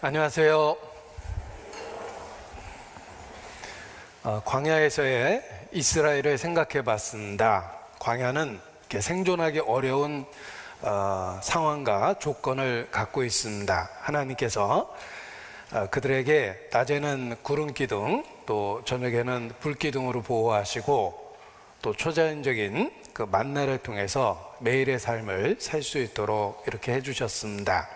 안녕하세요. 광야에서의 이스라엘을 생각해 봤습니다. 광야는 이렇게 생존하기 어려운 상황과 조건을 갖고 있습니다. 하나님께서 그들에게 낮에는 구름 기둥, 또 저녁에는 불 기둥으로 보호하시고 또 초자연적인 그 만나를 통해서 매일의 삶을 살 수 있도록 이렇게 해주셨습니다.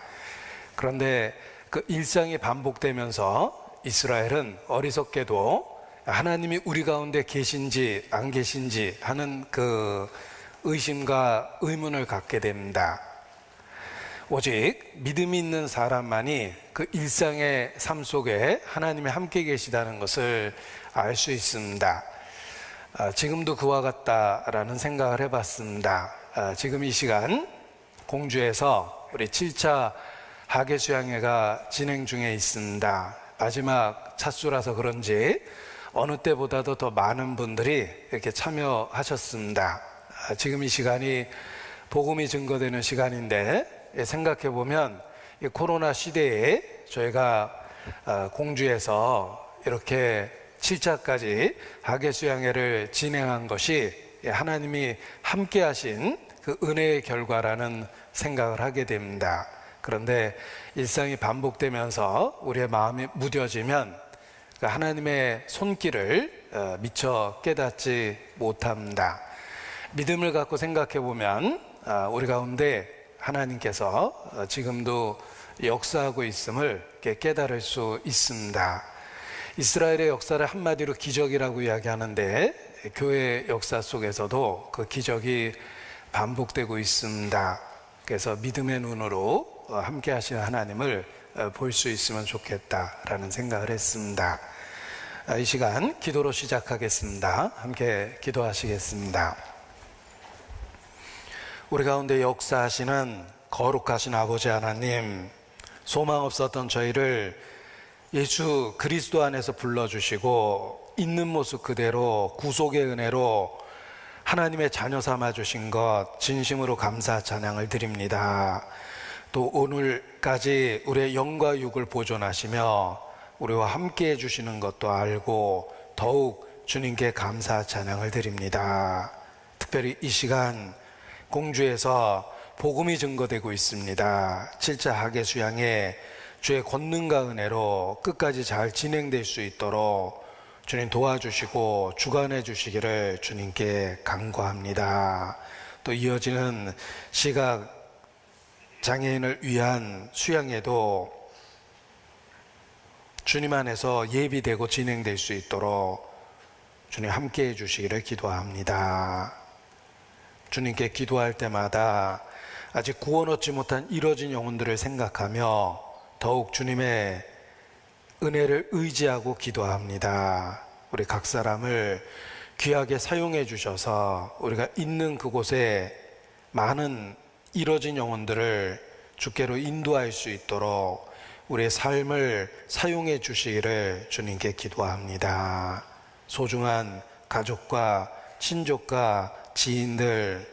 그런데 그 일상이 반복되면서 이스라엘은 어리석게도 하나님이 우리 가운데 계신지 안 계신지 하는 그 의심과 의문을 갖게 됩니다. 오직 믿음이 있는 사람만이 그 일상의 삶 속에 하나님이 함께 계시다는 것을 알 수 있습니다. 지금도 그와 같다라는 생각을 해봤습니다. 지금 이 시간 공주에서 우리 7차 하계 수양회가 진행 중에 있습니다. 마지막 차수라서 그런지 어느 때보다도 더 많은 분들이 이렇게 참여하셨습니다. 지금 이 시간이 복음이 증거되는 시간인데 생각해 보면 이 코로나 시대에 저희가 공주에서 이렇게 7차까지 하계 수양회를 진행한 것이 하나님이 함께 하신 그 은혜의 결과라는 생각을 하게 됩니다. 그런데 일상이 반복되면서 우리의 마음이 무뎌지면 하나님의 손길을 미처 깨닫지 못합니다. 믿음을 갖고 생각해 보면 우리 가운데 하나님께서 지금도 역사하고 있음을 깨달을 수 있습니다. 이스라엘의 역사를 한마디로 기적이라고 이야기하는데 교회 역사 속에서도 그 기적이 반복되고 있습니다. 그래서 믿음의 눈으로 함께 하시는 하나님을 볼 수 있으면 좋겠다라는 생각을 했습니다. 이 시간 기도로 시작하겠습니다. 함께 기도하시겠습니다. 우리 가운데 역사하시는 거룩하신 아버지 하나님, 소망 없었던 저희를 예수 그리스도 안에서 불러주시고 있는 모습 그대로 구속의 은혜로 하나님의 자녀 삼아 주신 것 진심으로 감사 찬양을 드립니다. 또 오늘까지 우리의 영과 육을 보존하시며 우리와 함께 해주시는 것도 알고 더욱 주님께 감사 찬양을 드립니다. 특별히 이 시간 공주에서 복음이 증거되고 있습니다. 7차 하계 수양에 주의 권능과 은혜로 끝까지 잘 진행될 수 있도록 주님 도와주시고 주관해 주시기를 주님께 간구합니다. 또 이어지는 시각 장애인을 위한 수양에도 주님 안에서 예비되고 진행될 수 있도록 주님 함께 해주시기를 기도합니다. 주님께 기도할 때마다 아직 구원 얻지 못한 이뤄진 영혼들을 생각하며 더욱 주님의 은혜를 의지하고 기도합니다. 우리 각 사람을 귀하게 사용해 주셔서 우리가 있는 그곳에 많은 이뤄진 영혼들을 주께로 인도할 수 있도록 우리의 삶을 사용해 주시기를 주님께 기도합니다. 소중한 가족과 친족과 지인들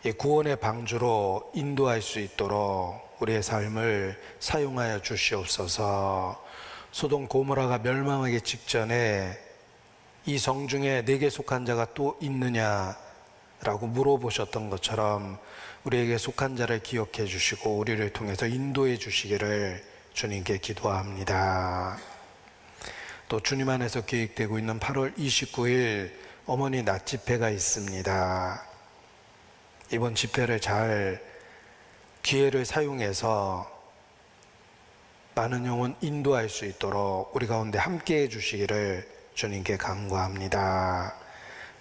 이 구원의 방주로 인도할 수 있도록 우리의 삶을 사용하여 주시옵소서. 소돔 고모라가 멸망하기 직전에 이 성 중에 내게 속한 자가 또 있느냐 라고 물어보셨던 것처럼 우리에게 속한 자를 기억해 주시고 우리를 통해서 인도해 주시기를 주님께 기도합니다. 또 주님 안에서 계획되고 있는 8월 29일 어머니 낮 집회가 있습니다. 이번 집회를 잘 기회를 사용해서 많은 영혼 인도할 수 있도록 우리 가운데 함께 해 주시기를 주님께 간구합니다.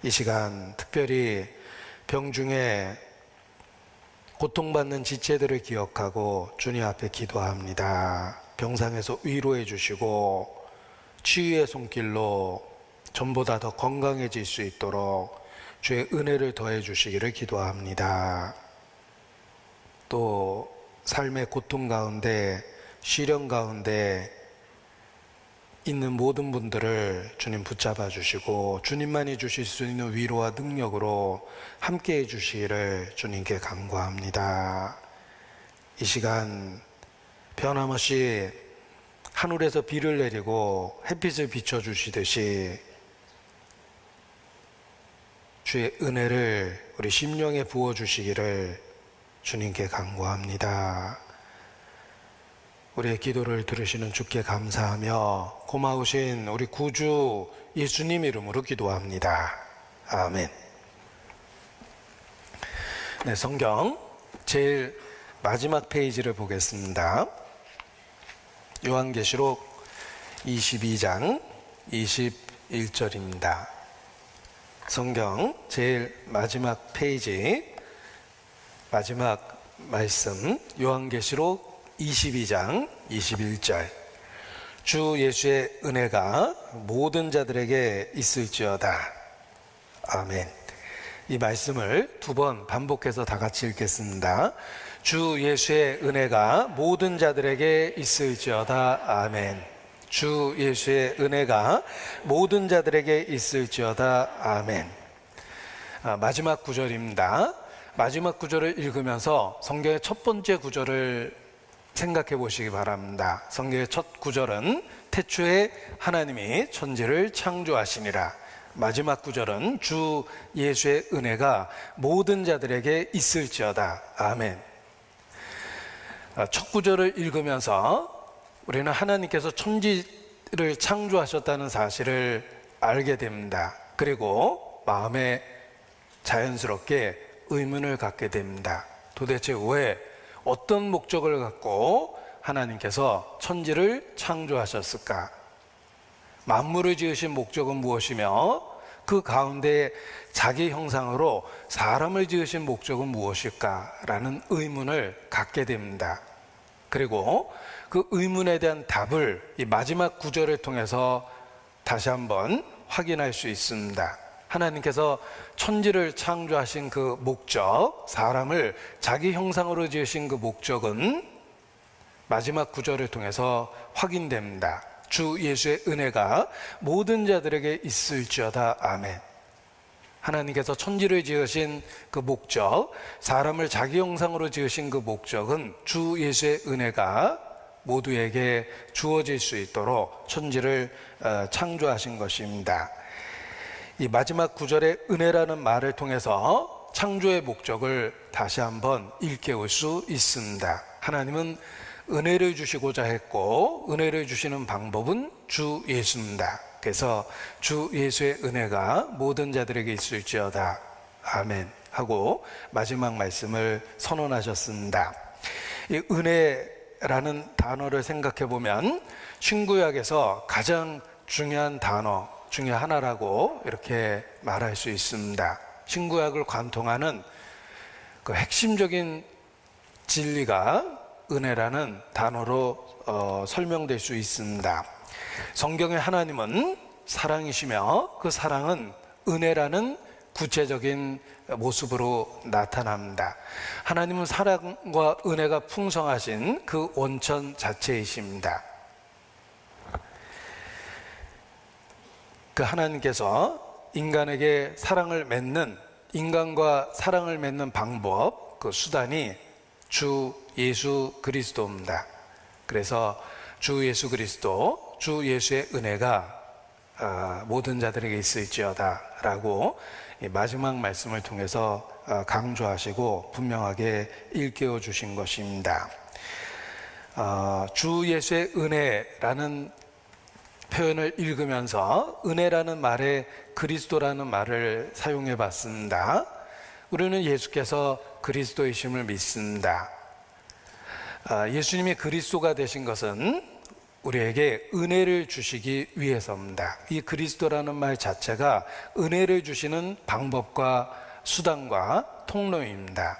이 시간 특별히 병중에 고통받는 지체들을 기억하고 주님 앞에 기도합니다. 병상에서 위로해 주시고 치유의 손길로 전보다 더 건강해질 수 있도록 주의 은혜를 더해 주시기를 기도합니다. 또 삶의 고통 가운데 시련 가운데 있는 모든 분들을 주님 붙잡아 주시고 주님만이 주실 수 있는 위로와 능력으로 함께 해 주시기를 주님께 간구합니다. 이 시간 변함없이 하늘에서 비를 내리고 햇빛을 비춰주시듯이 주의 은혜를 우리 심령에 부어주시기를 주님께 간구합니다. 우리의 기도를 들으시는 주께 감사하며 고마우신 우리 구주 예수님 이름으로 기도합니다. 아멘. 네, 성경 제일 마지막 페이지를 보겠습니다. 요한계시록 22장 21절입니다. 성경 제일 마지막 페이지 마지막 말씀 요한계시록 22장 21절 주 예수의 은혜가 모든 자들에게 있을지어다. 아멘. 이 말씀을 두 번 반복해서 다 같이 읽겠습니다. 주 예수의 은혜가 모든 자들에게 있을지어다. 아멘. 주 예수의 은혜가 모든 자들에게 있을지어다. 아멘. 마지막 구절입니다. 마지막 구절을 읽으면서 성경의 첫 번째 구절을 생각해 보시기 바랍니다. 성경의 첫 구절은 태초에 하나님이 천지를 창조하시니라. 마지막 구절은 주 예수의 은혜가 모든 자들에게 있을지어다. 아멘. 첫 구절을 읽으면서 우리는 하나님께서 천지를 창조하셨다는 사실을 알게 됩니다. 그리고 마음에 자연스럽게 의문을 갖게 됩니다. 도대체 왜 어떤 목적을 갖고 하나님께서 천지를 창조하셨을까? 만물을 지으신 목적은 무엇이며 그 가운데 자기 형상으로 사람을 지으신 목적은 무엇일까라는 의문을 갖게 됩니다. 그리고 그 의문에 대한 답을 이 마지막 구절을 통해서 다시 한번 확인할 수 있습니다. 하나님께서 천지를 창조하신 그 목적, 사람을 자기 형상으로 지으신 그 목적은 마지막 구절을 통해서 확인됩니다. 주 예수의 은혜가 모든 자들에게 있을지어다. 아멘. 하나님께서 천지를 지으신 그 목적, 사람을 자기 형상으로 지으신 그 목적은 주 예수의 은혜가 모두에게 주어질 수 있도록 천지를 창조하신 것입니다. 이 마지막 구절의 은혜라는 말을 통해서 창조의 목적을 다시 한번 일깨울 수 있습니다. 하나님은 은혜를 주시고자 했고 은혜를 주시는 방법은 주 예수입니다. 그래서 주 예수의 은혜가 모든 자들에게 있을지어다. 아멘 하고 마지막 말씀을 선언하셨습니다. 이 은혜라는 단어를 생각해 보면 신구약에서 가장 중요한 단어 중에 하나라고 이렇게 말할 수 있습니다. 신구약을 관통하는 그 핵심적인 진리가 은혜라는 단어로 설명될 수 있습니다. 성경의 하나님은 사랑이시며 그 사랑은 은혜라는 구체적인 모습으로 나타납니다. 하나님은 사랑과 은혜가 풍성하신 그 원천 자체이십니다. 그 하나님께서 인간에게 사랑을 맺는, 인간과 사랑을 맺는 방법, 그 수단이 주 예수 그리스도입니다. 그래서 주 예수 그리스도, 주 예수의 은혜가 모든 자들에게 있을지어다 라고 마지막 말씀을 통해서 강조하시고 분명하게 일깨워 주신 것입니다. 주 예수의 은혜라는 표현을 읽으면서 은혜라는 말에 그리스도라는 말을 사용해 봤습니다. 우리는 예수께서 그리스도이심을 믿습니다. 예수님이 그리스도가 되신 것은 우리에게 은혜를 주시기 위해서입니다. 이 그리스도라는 말 자체가 은혜를 주시는 방법과 수단과 통로입니다.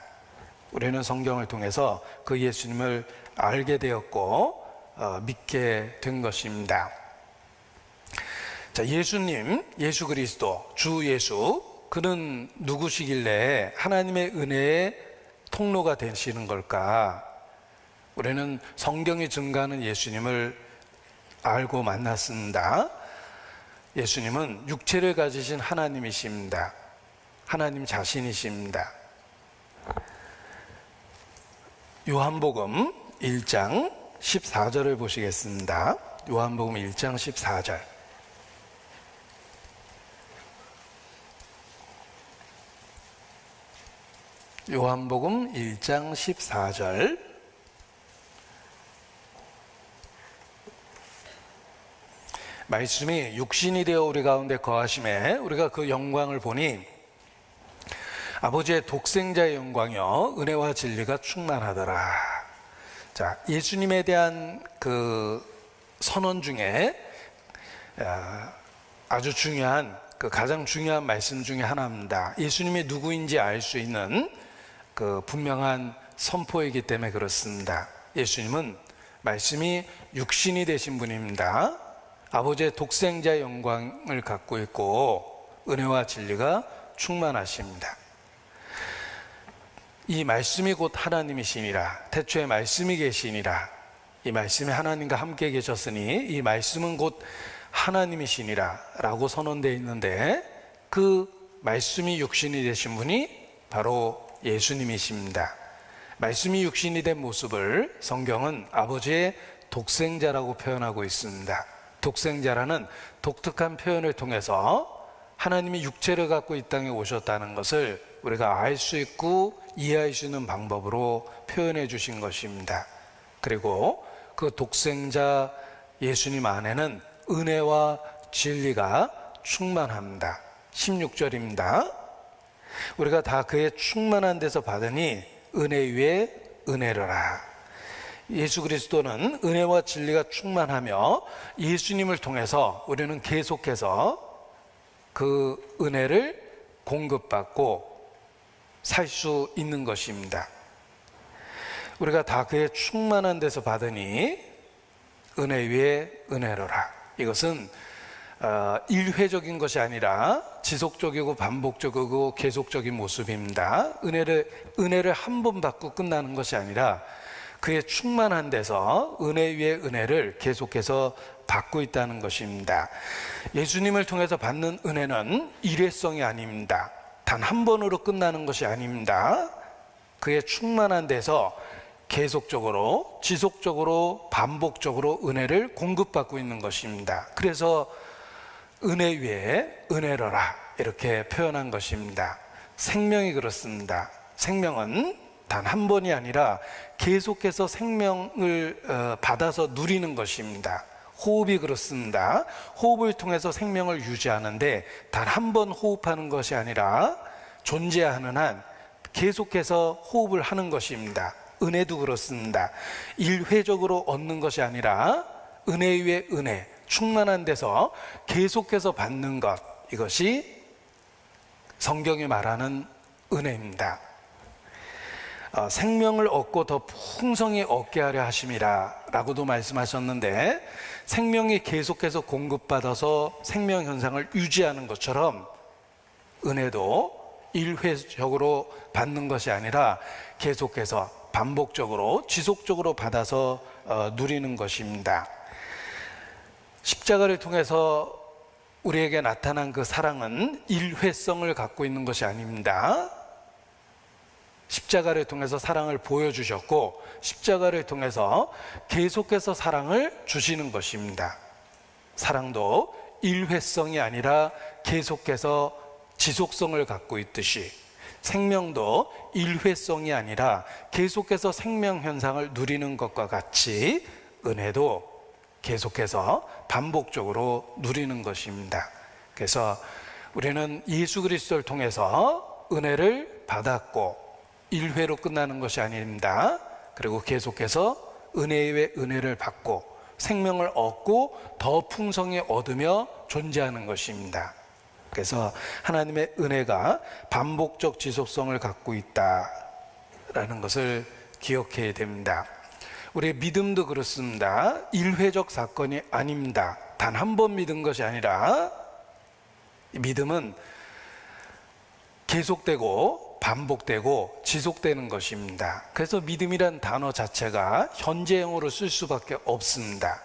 우리는 성경을 통해서 그 예수님을 알게 되었고 믿게 된 것입니다. 자, 예수님, 예수 그리스도, 주 예수, 그는 누구시길래 하나님의 은혜의 통로가 되시는 걸까? 우리는 성경이 증가하는 예수님을 알고 만났습니다. 예수님은 육체를 가지신 하나님이십니다. 하나님 자신이십니다. 요한복음 1장 14절을 보시겠습니다. 요한복음 1장 14절. 요한복음 1장 14절. 말씀이 육신이 되어 우리 가운데 거하심에 우리가 그 영광을 보니 아버지의 독생자의 영광이요 은혜와 진리가 충만하더라. 자, 예수님에 대한 그 선언 중에 아주 중요한 가장 중요한 말씀 중에 하나입니다. 예수님이 누구인지 알 수 있는 그 분명한 선포이기 때문에 그렇습니다. 예수님은 말씀이 육신이 되신 분입니다. 아버지의 독생자의 영광을 갖고 있고 은혜와 진리가 충만하십니다. 이 말씀이 곧 하나님이시니라. 태초에 말씀이 계시니라. 이 말씀이 하나님과 함께 계셨으니 이 말씀은 곧 하나님이시니라 라고 선언되어 있는데, 그 말씀이 육신이 되신 분이 바로 예수님이십니다. 말씀이 육신이 된 모습을 성경은 아버지의 독생자라고 표현하고 있습니다. 독생자라는 독특한 표현을 통해서 하나님이 육체를 갖고 이 땅에 오셨다는 것을 우리가 알 수 있고 이해할 수 있는 방법으로 표현해 주신 것입니다. 그리고 그 독생자 예수님 안에는 은혜와 진리가 충만합니다. 16절입니다. 우리가 다 그의 충만한 데서 받으니 은혜 위에 은혜로라. 예수 그리스도는 은혜와 진리가 충만하며 예수님을 통해서 우리는 계속해서 그 은혜를 공급받고 살 수 있는 것입니다. 우리가 다 그의 충만한 데서 받으니 은혜 위에 은혜로라. 이것은 일회적인 것이 아니라 지속적이고 반복적이고 계속적인 모습입니다. 은혜를 한 번 받고 끝나는 것이 아니라 그의 충만한 데서 은혜 위에 은혜를 계속해서 받고 있다는 것입니다. 예수님을 통해서 받는 은혜는 일회성이 아닙니다. 단 한 번으로 끝나는 것이 아닙니다. 그의 충만한 데서 계속적으로 지속적으로 반복적으로 은혜를 공급받고 있는 것입니다. 그래서 은혜 위에 은혜로라 이렇게 표현한 것입니다. 생명이 그렇습니다. 생명은 단 한 번이 아니라 계속해서 생명을 받아서 누리는 것입니다. 호흡이 그렇습니다. 호흡을 통해서 생명을 유지하는데 단 한 번 호흡하는 것이 아니라 존재하는 한 계속해서 호흡을 하는 것입니다. 은혜도 그렇습니다. 일회적으로 얻는 것이 아니라 은혜 위에 은혜, 충만한 데서 계속해서 받는 것, 이것이 성경이 말하는 은혜입니다. 생명을 얻고 더 풍성히 얻게 하려 하심이라 라고도 말씀하셨는데, 생명이 계속해서 공급받아서 생명 현상을 유지하는 것처럼 은혜도 일회적으로 받는 것이 아니라 계속해서 반복적으로 지속적으로 받아서 누리는 것입니다. 십자가를 통해서 우리에게 나타난 그 사랑은 일회성을 갖고 있는 것이 아닙니다. 십자가를 통해서 사랑을 보여주셨고 십자가를 통해서 계속해서 사랑을 주시는 것입니다. 사랑도 일회성이 아니라 계속해서 지속성을 갖고 있듯이 생명도 일회성이 아니라 계속해서 생명 현상을 누리는 것과 같이 은혜도 계속해서 반복적으로 누리는 것입니다. 그래서 우리는 예수 그리스도를 통해서 은혜를 받았고 일회로 끝나는 것이 아닙니다. 그리고 계속해서 은혜 위에 은혜를 받고 생명을 얻고 더 풍성히 얻으며 존재하는 것입니다. 그래서 하나님의 은혜가 반복적 지속성을 갖고 있다라는 것을 기억해야 됩니다. 우리의 믿음도 그렇습니다. 일회적 사건이 아닙니다. 단 한 번 믿은 것이 아니라 믿음은 계속되고 반복되고 지속되는 것입니다. 그래서 믿음이란 단어 자체가 현재형으로 쓸 수밖에 없습니다.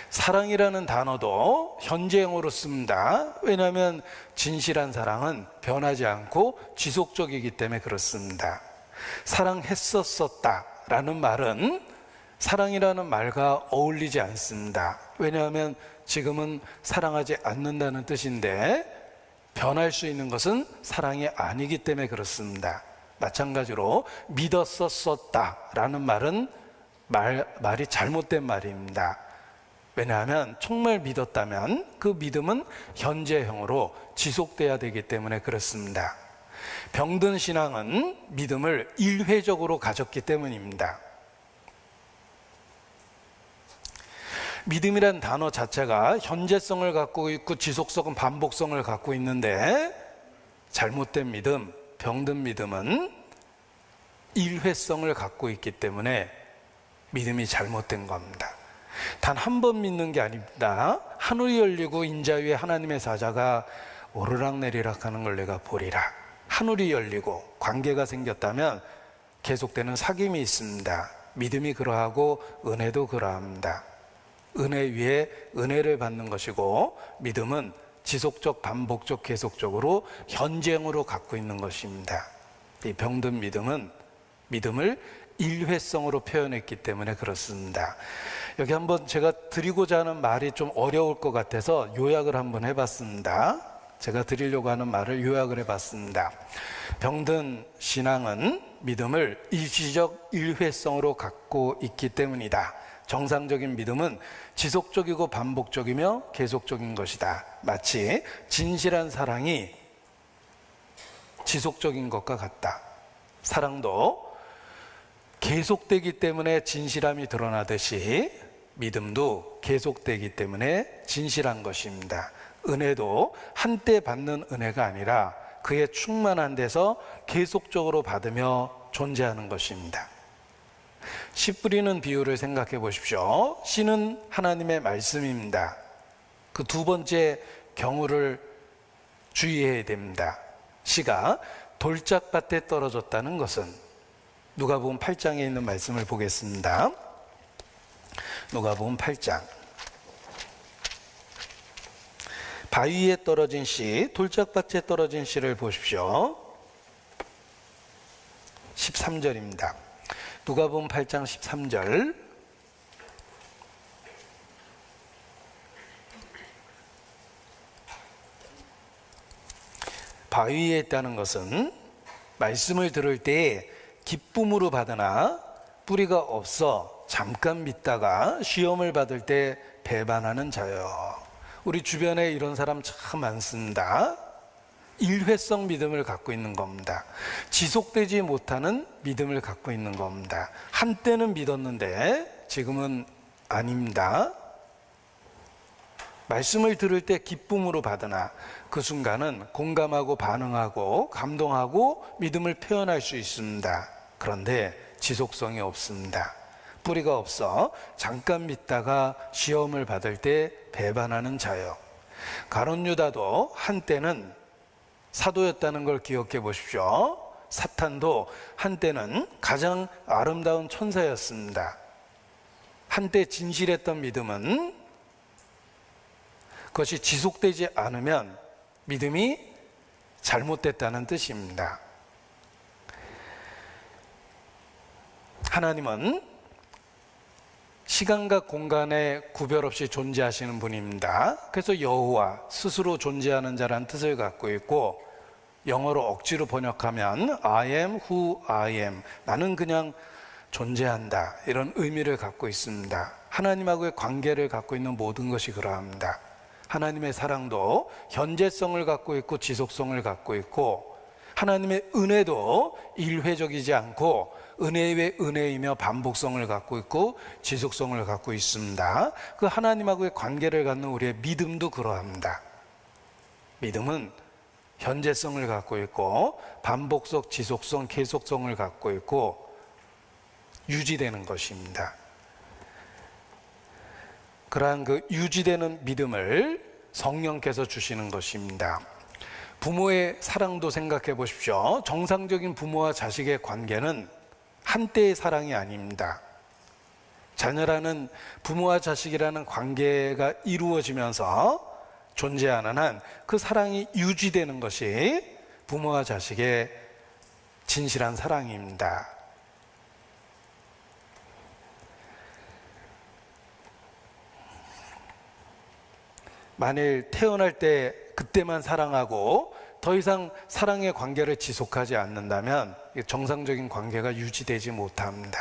사랑이라는 단어도 현재형으로 씁니다. 왜냐하면 진실한 사랑은 변하지 않고 지속적이기 때문에 그렇습니다. 사랑했었다라는 말은 사랑이라는 말과 어울리지 않습니다. 왜냐하면 지금은 사랑하지 않는다는 뜻인데 변할 수 있는 것은 사랑이 아니기 때문에 그렇습니다. 마찬가지로 믿었었다라는 말은 말이 잘못된 말입니다. 왜냐하면 정말 믿었다면 그 믿음은 현재형으로 지속돼야 되기 때문에 그렇습니다. 병든 신앙은 믿음을 일회적으로 가졌기 때문입니다. 믿음이란 단어 자체가 현재성을 갖고 있고 지속성은 반복성을 갖고 있는데 잘못된 믿음, 병든 믿음은 일회성을 갖고 있기 때문에 믿음이 잘못된 겁니다. 단 한 번 믿는 게 아닙니다. 하늘이 열리고 인자 위에 하나님의 사자가 오르락내리락 하는 걸 내가 보리라. 하늘이 열리고 관계가 생겼다면 계속되는 사귐이 있습니다. 믿음이 그러하고 은혜도 그러합니다. 은혜 위에 은혜를 받는 것이고 믿음은 지속적, 반복적, 계속적으로 현재형으로 갖고 있는 것입니다. 이 병든 믿음은 믿음을 일회성으로 표현했기 때문에 그렇습니다. 여기 한번 제가 드리고자 하는 말이 좀 어려울 것 같아서 요약을 한번 해봤습니다. 제가 드리려고 하는 말을 요약을 해봤습니다. 병든 신앙은 믿음을 일시적 일회성으로 갖고 있기 때문이다. 정상적인 믿음은 지속적이고 반복적이며 계속적인 것이다. 마치 진실한 사랑이 지속적인 것과 같다. 사랑도 계속되기 때문에 진실함이 드러나듯이 믿음도 계속되기 때문에 진실한 것입니다. 은혜도 한때 받는 은혜가 아니라 그의 충만한 데서 계속적으로 받으며 존재하는 것입니다. 씨 뿌리는 비유를 생각해 보십시오. 씨는 하나님의 말씀입니다. 그 두 번째 경우를 주의해야 됩니다. 씨가 돌짝밭에 떨어졌다는 것은 누가복음 8장에 있는 말씀을 보겠습니다. 누가복음 8장. 바위에 떨어진 씨, 돌짝밭에 떨어진 씨를 보십시오. 13절입니다. 누가복음 8장 13절. 바위에 있다는 것은 말씀을 들을 때 기쁨으로 받으나 뿌리가 없어 잠깐 믿다가 시험을 받을 때 배반하는 자요. 우리 주변에 이런 사람 참 많습니다. 일회성 믿음을 갖고 있는 겁니다. 지속되지 못하는 믿음을 갖고 있는 겁니다. 한때는 믿었는데 지금은 아닙니다. 말씀을 들을 때 기쁨으로 받으나 그 순간은 공감하고 반응하고 감동하고 믿음을 표현할 수 있습니다. 그런데 지속성이 없습니다. 뿌리가 없어 잠깐 믿다가 시험을 받을 때 배반하는 자요. 가룟 유다도 한때는 사도였다는 걸 기억해 보십시오. 사탄도 한때는 가장 아름다운 천사였습니다. 한때 진실했던 믿음은 그것이 지속되지 않으면 믿음이 잘못됐다는 뜻입니다. 하나님은 시간과 공간에 구별 없이 존재하시는 분입니다. 그래서 여호와, 스스로 존재하는 자라는 뜻을 갖고 있고, 영어로 억지로 번역하면 I am who I am, 나는 그냥 존재한다, 이런 의미를 갖고 있습니다. 하나님하고의 관계를 갖고 있는 모든 것이 그러합니다. 하나님의 사랑도 현재성을 갖고 있고 지속성을 갖고 있고, 하나님의 은혜도 일회적이지 않고 은혜 위에 은혜이며 반복성을 갖고 있고 지속성을 갖고 있습니다. 그 하나님하고의 관계를 갖는 우리의 믿음도 그러합니다. 믿음은 현재성을 갖고 있고 반복성, 지속성, 계속성을 갖고 있고 유지되는 것입니다. 그러한 그 유지되는 믿음을 성령께서 주시는 것입니다. 부모의 사랑도 생각해 보십시오. 정상적인 부모와 자식의 관계는 한때의 사랑이 아닙니다. 자녀라는 부모와 자식이라는 관계가 이루어지면서 존재하는 한 그 사랑이 유지되는 것이 부모와 자식의 진실한 사랑입니다. 만일 태어날 때 그때만 사랑하고 더 이상 사랑의 관계를 지속하지 않는다면 정상적인 관계가 유지되지 못합니다.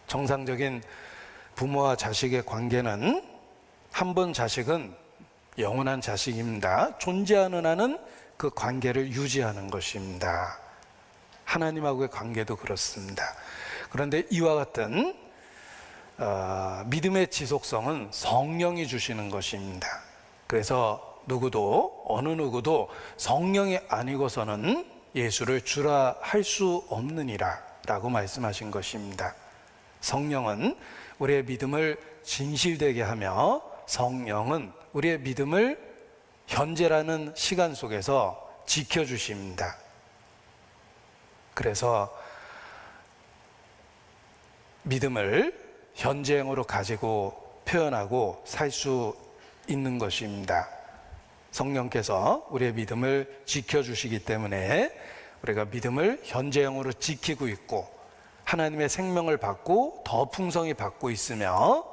정상적인 부모와 자식의 관계는 한 번 자식은 영원한 자식입니다. 존재하는 한은 그 관계를 유지하는 것입니다. 하나님하고의 관계도 그렇습니다. 그런데 이와 같은 믿음의 지속성은 성령이 주시는 것입니다. 그래서 어느 누구도 성령이 아니고서는 예수를 주라 할 수 없느니라 라고 말씀하신 것입니다. 성령은 우리의 믿음을 진실되게 하며 성령은 우리의 믿음을 현재라는 시간 속에서 지켜주십니다. 그래서 믿음을 현재형으로 가지고 표현하고 살 수 있는 것입니다. 성령께서 우리의 믿음을 지켜주시기 때문에 우리가 믿음을 현재형으로 지키고 있고 하나님의 생명을 받고 더 풍성히 받고 있으며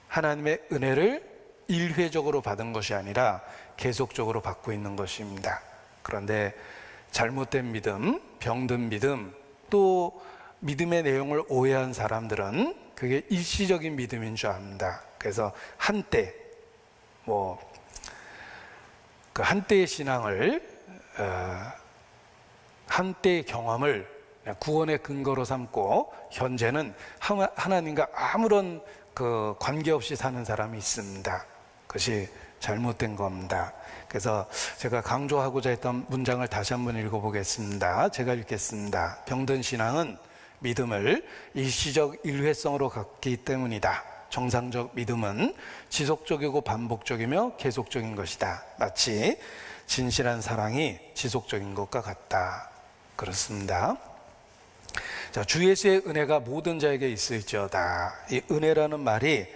하나님의 은혜를 일회적으로 받은 것이 아니라 계속적으로 받고 있는 것입니다. 그런데 잘못된 믿음, 병든 믿음, 또 믿음의 내용을 오해한 사람들은 그게 일시적인 믿음인 줄 압니다. 그래서 한때 그 한때의 신앙을 한때의 경험을 구원의 근거로 삼고 현재는 하나님과 아무런 그 관계없이 사는 사람이 있습니다. 그것이 잘못된 겁니다. 그래서 제가 강조하고자 했던 문장을 다시 한번 읽어보겠습니다. 제가 읽겠습니다. 병든 신앙은 믿음을 일시적 일회성으로 갖기 때문이다. 정상적 믿음은 지속적이고 반복적이며 계속적인 것이다. 마치 진실한 사랑이 지속적인 것과 같다. 그렇습니다. 자, 주 예수의 은혜가 모든 자에게 있을지어다. 이 은혜라는 말이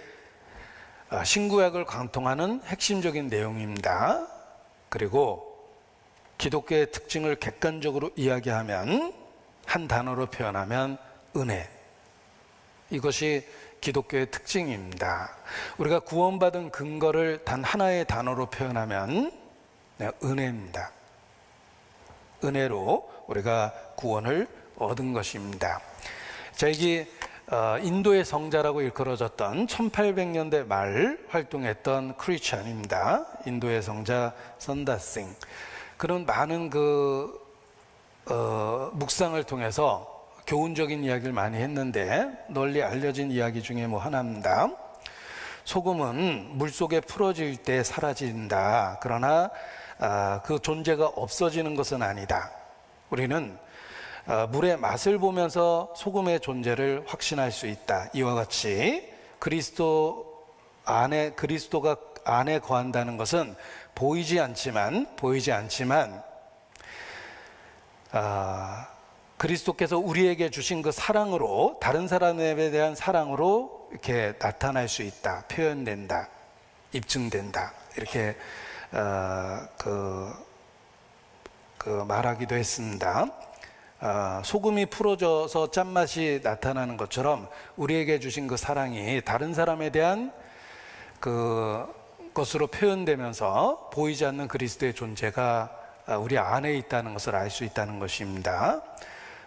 신구약을 관통하는 핵심적인 내용입니다. 그리고 기독교의 특징을 객관적으로 이야기하면 한 단어로 표현하면 은혜. 이것이 기독교의 특징입니다. 우리가 구원받은 근거를 단 하나의 단어로 표현하면 은혜입니다. 은혜로 우리가 구원을 얻은 것입니다. 자, 이게 인도의 성자라고 일컬어졌던 1800년대 말 활동했던 크리스찬입니다. 인도의 성자 선다싱. 그런 많은 묵상을 통해서 교훈적인 이야기를 많이 했는데 널리 알려진 이야기 중에 하나입니다. 소금은 물속에 풀어질 때 사라진다. 그러나 그 존재가 없어지는 것은 아니다. 우리는 물의 맛을 보면서 소금의 존재를 확신할 수 있다. 이와 같이 그리스도가 안에 거한다는 것은 보이지 않지만 그리스도께서 우리에게 주신 그 사랑으로, 다른 사람에 대한 사랑으로 이렇게 나타날 수 있다, 표현된다, 입증된다, 이렇게 말하기도 했습니다. 소금이 풀어져서 짠맛이 나타나는 것처럼 우리에게 주신 그 사랑이 다른 사람에 대한 그 것으로 표현되면서 보이지 않는 그리스도의 존재가 우리 안에 있다는 것을 알 수 있다는 것입니다.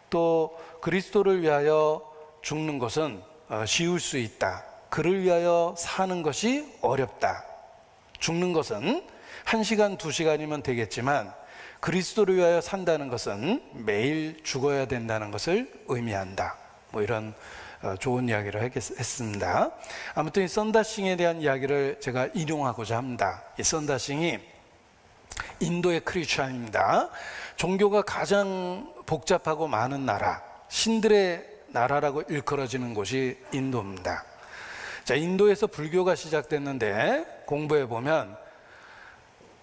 또 그리스도를 위하여 죽는 것은 쉬울 수 있다. 그를 위하여 사는 것이 어렵다. 죽는 것은 1시간, 2시간이면 되겠지만 그리스도를 위하여 산다는 것은 매일 죽어야 된다는 것을 의미한다. 이런 좋은 이야기를 했습니다. 아무튼 이 선다싱에 대한 이야기를 제가 인용하고자 합니다. 이 선다싱이 인도의 크리스찬입니다. 종교가 가장 복잡하고 많은 나라, 신들의 나라라고 일컬어지는 곳이 인도입니다. 자, 인도에서 불교가 시작됐는데 공부해 보면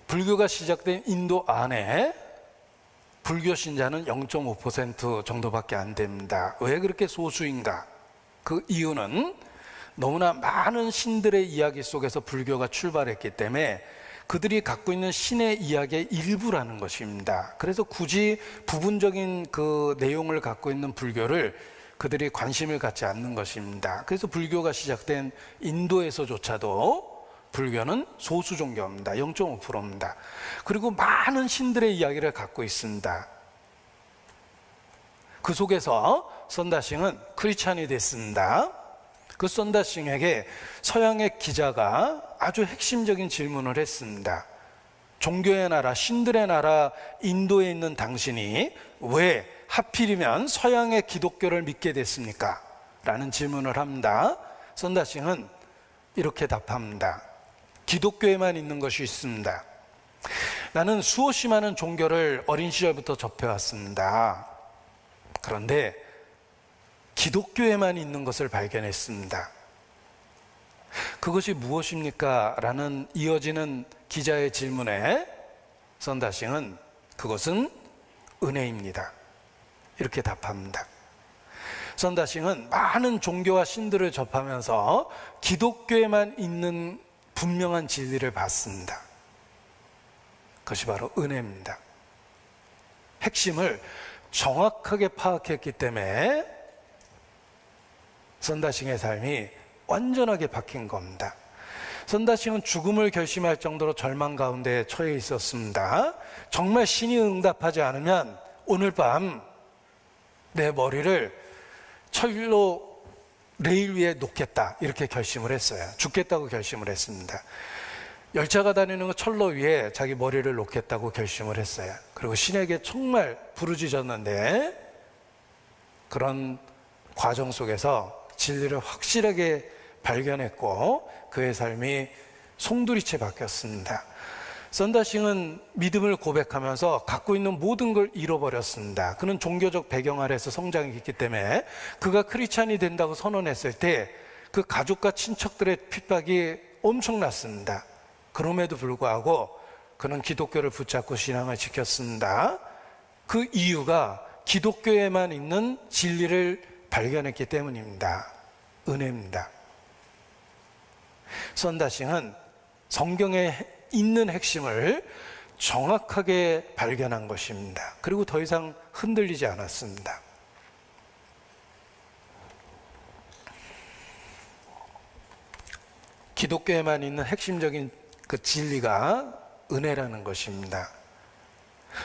불교가 시작된 인도 안에 불교 신자는 0.5% 정도밖에 안 됩니다. 왜 그렇게 소수인가? 그 이유는 너무나 많은 신들의 이야기 속에서 불교가 출발했기 때문에 그들이 갖고 있는 신의 이야기의 일부라는 것입니다. 그래서 굳이 부분적인 그 내용을 갖고 있는 불교를 그들이 관심을 갖지 않는 것입니다. 그래서 불교가 시작된 인도에서조차도 불교는 소수 종교입니다. 0.5%입니다. 그리고 많은 신들의 이야기를 갖고 있습니다. 그 속에서 선다싱은 크리스찬이 됐습니다. 그 선다싱에게 서양의 기자가 아주 핵심적인 질문을 했습니다. 종교의 나라, 신들의 나라 인도에 있는 당신이 왜 하필이면 서양의 기독교를 믿게 됐습니까? 라는 질문을 합니다. 선다싱은 이렇게 답합니다. 기독교에만 있는 것이 있습니다. 나는 수없이 많은 종교를 어린 시절부터 접해왔습니다. 그런데 기독교에만 있는 것을 발견했습니다. 그것이 무엇입니까? 라는 이어지는 기자의 질문에 선다싱은 그것은 은혜입니다. 이렇게 답합니다. 선다싱은 많은 종교와 신들을 접하면서 기독교에만 있는 분명한 진리를 봤습니다. 그것이 바로 은혜입니다. 핵심을 정확하게 파악했기 때문에 선다싱의 삶이 완전하게 바뀐 겁니다. 선다싱은 죽음을 결심할 정도로 절망 가운데 처해 있었습니다. 정말 신이 응답하지 않으면 오늘 밤 내 머리를 철로 레일 위에 놓겠다, 이렇게 결심을 했어요. 죽겠다고 결심을 했습니다. 열차가 다니는 그 철로 위에 자기 머리를 놓겠다고 결심을 했어요. 그리고 신에게 정말 부르짖었는데 그런 과정 속에서 진리를 확실하게 발견했고 그의 삶이 송두리째 바뀌었습니다. 선다싱은 믿음을 고백하면서 갖고 있는 모든 걸 잃어버렸습니다. 그는 종교적 배경 아래서 성장했기 때문에 그가 크리스찬이 된다고 선언했을 때 그 가족과 친척들의 핍박이 엄청났습니다. 그럼에도 불구하고 그는 기독교를 붙잡고 신앙을 지켰습니다. 그 이유가 기독교에만 있는 진리를 발견했기 때문입니다. 은혜입니다. 선다싱은 성경에 있는 핵심을 정확하게 발견한 것입니다. 그리고 더 이상 흔들리지 않았습니다. 기독교에만 있는 핵심적인 그 진리가 은혜라는 것입니다.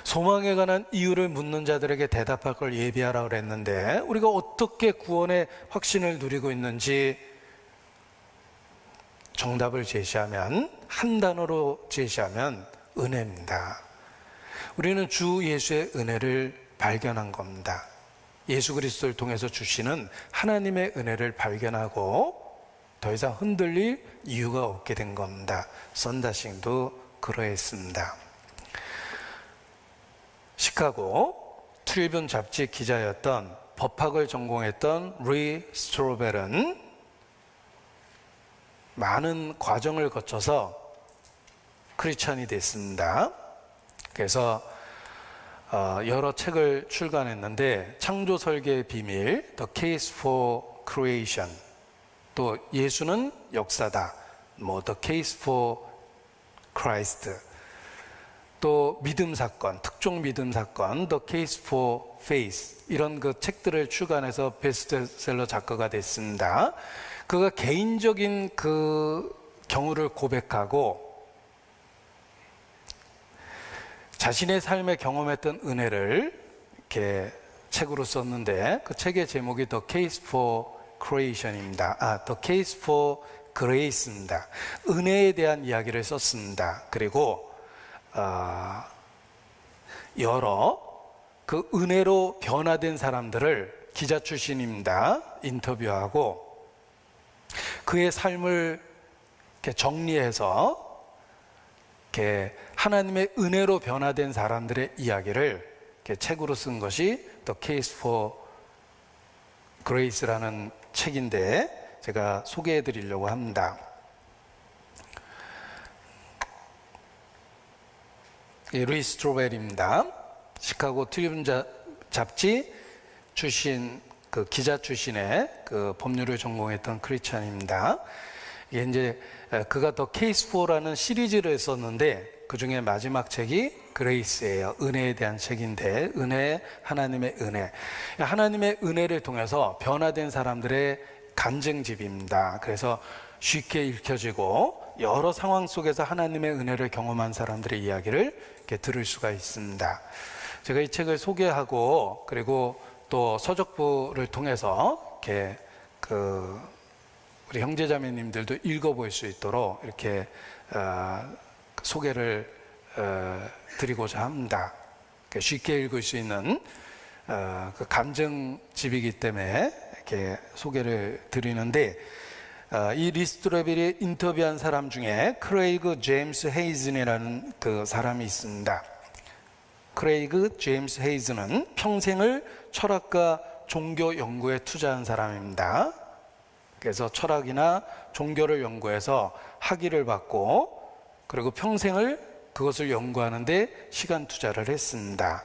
소망에 관한 이유를 묻는 자들에게 대답할 걸 예비하라고 그랬는데 우리가 어떻게 구원의 확신을 누리고 있는지 정답을 제시하면, 한 단어로 제시하면 은혜입니다. 우리는 주 예수의 은혜를 발견한 겁니다. 예수 그리스도를 통해서 주시는 하나님의 은혜를 발견하고 더 이상 흔들릴 이유가 없게 된 겁니다. 선다싱도 그러했습니다. 시카고 트리뷴 잡지 기자였던 법학을 전공했던 리 스트로벨은 많은 과정을 거쳐서 크리스찬이 됐습니다. 그래서 여러 책을 출간했는데 창조 설계의 비밀, The Case for Creation, 또 예수는 역사다, The Case for Christ, 또 믿음 사건, 특종 믿음 사건, The Case for Faith, 이런 그 책들을 출간해서 베스트셀러 작가가 됐습니다. 그가 개인적인 그 경우를 고백하고 자신의 삶에 경험했던 은혜를 이렇게 책으로 썼는데 그 책의 제목이 The Case for Creation입니다. The Case for Grace입니다. 은혜에 대한 이야기를 썼습니다. 그리고 여러 그 은혜로 변화된 사람들을, 기자 출신입니다, 인터뷰하고 그의 삶을 이렇게 정리해서 이렇게 하나님의 은혜로 변화된 사람들의 이야기를 이렇게 책으로 쓴 것이 The Case for Grace라는 책인데 제가 소개해 드리려고 합니다. 리 스트로벨입니다. 시카고 트리뷴 잡지 출신, 그 기자 출신의 그 법률을 전공했던 크리스찬입니다. 이게 이제 그가 더 케이스 4라는 시리즈를 썼는데 그 중에 마지막 책이 그레이스예요. 은혜에 대한 책인데, 은혜, 하나님의 은혜. 하나님의 은혜를 통해서 변화된 사람들의 간증집입니다. 그래서 쉽게 읽혀지고 여러 상황 속에서 하나님의 은혜를 경험한 사람들의 이야기를 이렇게 들을 수가 있습니다. 제가 이 책을 소개하고 그리고 또 서적부를 통해서 이렇게 우리 형제자매님들도 읽어볼 수 있도록 이렇게 소개를 드리고자 합니다. 쉽게 읽을 수 있는 그 감정집이기 때문에 이렇게 소개를 드리는데, 이 리스트로벨이 인터뷰한 사람 중에 크레이그 제임스 헤이즌이라는 그 사람이 있습니다. 크레이그 제임스 헤이즌은 평생을 철학과 종교 연구에 투자한 사람입니다. 그래서 철학이나 종교를 연구해서 학위를 받고 그리고 평생을 그것을 연구하는데 시간 투자를 했습니다.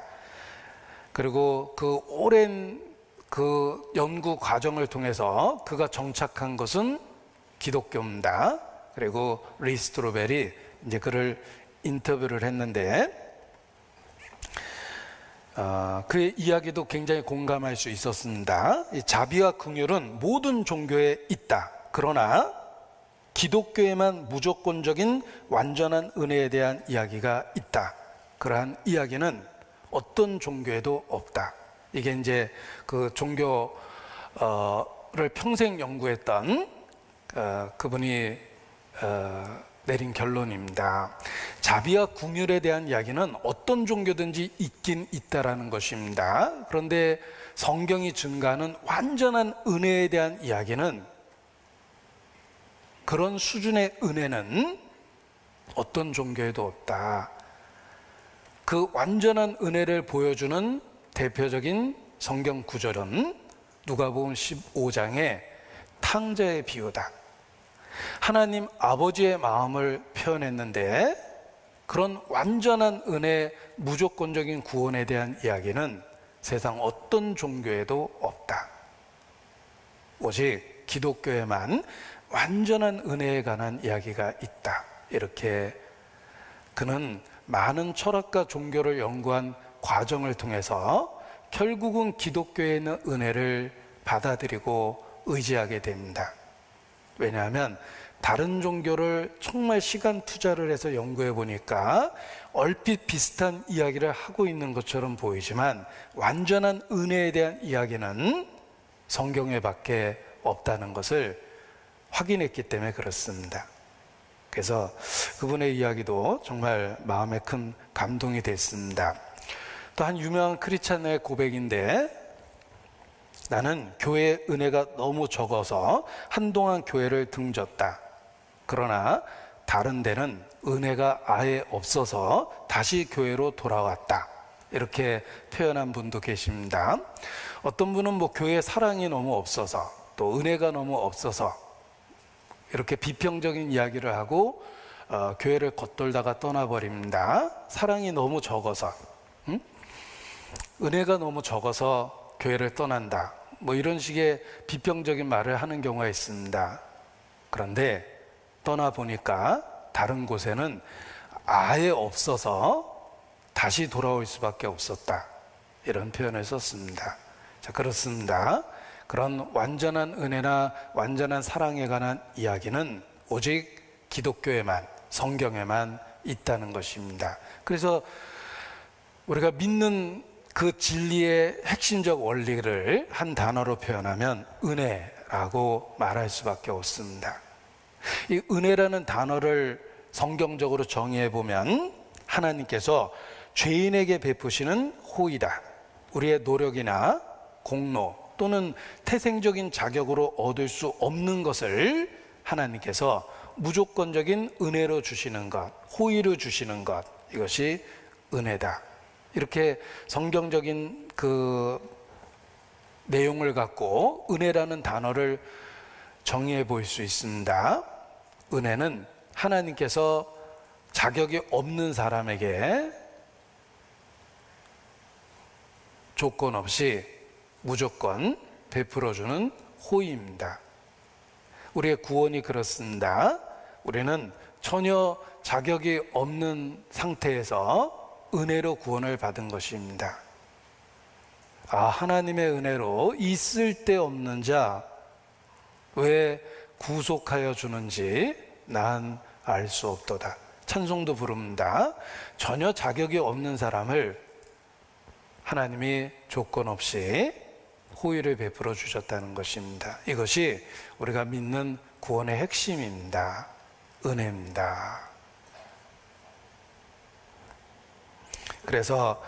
그리고 그 오랜 그 연구 과정을 통해서 그가 정착한 것은 기독교입니다. 그리고 리스트로벨이 이제 그를 인터뷰를 했는데 그의 이야기도 굉장히 공감할 수 있었습니다. 이 자비와 긍휼은 모든 종교에 있다. 그러나 기독교에만 무조건적인 완전한 은혜에 대한 이야기가 있다. 그러한 이야기는 어떤 종교에도 없다. 이게 이제 그 종교를 평생 연구했던 그분이 내린 결론입니다. 자비와 긍휼에 대한 이야기는 어떤 종교든지 있긴 있다라는 것입니다. 그런데 성경이 증가하는 완전한 은혜에 대한 이야기는, 그런 수준의 은혜는 어떤 종교에도 없다. 그 완전한 은혜를 보여주는 대표적인 성경 구절은 누가복음 15장의 탕자의 비유다. 하나님 아버지의 마음을 표현했는데 그런 완전한 은혜, 무조건적인 구원에 대한 이야기는 세상 어떤 종교에도 없다. 오직 기독교에만 완전한 은혜에 관한 이야기가 있다. 이렇게 그는 많은 철학과 종교를 연구한 과정을 통해서 결국은 기독교에 있는 은혜를 받아들이고 의지하게 됩니다. 왜냐하면 다른 종교를 정말 시간 투자를 해서 연구해 보니까 얼핏 비슷한 이야기를 하고 있는 것처럼 보이지만 완전한 은혜에 대한 이야기는 성경에 밖에 없다는 것을 확인했기 때문에 그렇습니다. 그래서 그분의 이야기도 정말 마음에 큰 감동이 됐습니다. 또 한 유명한 크리스찬의 고백인데, 나는 교회의 은혜가 너무 적어서 한동안 교회를 등졌다. 그러나 다른 데는 은혜가 아예 없어서 다시 교회로 돌아왔다. 이렇게 표현한 분도 계십니다. 어떤 분은 뭐 교회 사랑이 너무 없어서, 또 은혜가 너무 없어서 이렇게 비평적인 이야기를 하고 교회를 겉돌다가 떠나버립니다. 사랑이 너무 적어서, 은혜가 너무 적어서 교회를 떠난다. 뭐 이런 식의 비평적인 말을 하는 경우가 있습니다. 그런데 떠나보니까 다른 곳에는 아예 없어서 다시 돌아올 수밖에 없었다. 이런 표현을 썼습니다. 자, 그렇습니다. 그런 완전한 은혜나 완전한 사랑에 관한 이야기는 오직 기독교에만, 성경에만 있다는 것입니다. 그래서 우리가 믿는 그 진리의 핵심적 원리를 한 단어로 표현하면 은혜라고 말할 수밖에 없습니다. 이 은혜라는 단어를 성경적으로 정의해 보면 하나님께서 죄인에게 베푸시는 호의다. 우리의 노력이나 공로 또는 태생적인 자격으로 얻을 수 없는 것을 하나님께서 무조건적인 은혜로 주시는 것, 호의로 주시는 것, 이것이 은혜다. 이렇게 성경적인 그 내용을 갖고 은혜라는 단어를 정의해 볼 수 있습니다. 은혜는 하나님께서 자격이 없는 사람에게 조건 없이 무조건 베풀어주는 호의입니다. 우리의 구원이 그렇습니다. 우리는 전혀 자격이 없는 상태에서 은혜로 구원을 받은 것입니다. 하나님의 은혜로 있을 데 없는 자 왜 구속하여 주는지 난 알 수 없도다. 찬송도 부릅니다. 전혀 자격이 없는 사람을 하나님이 조건 없이 호의를 베풀어 주셨다는 것입니다. 이것이 우리가 믿는 구원의 핵심입니다. 은혜입니다. 그래서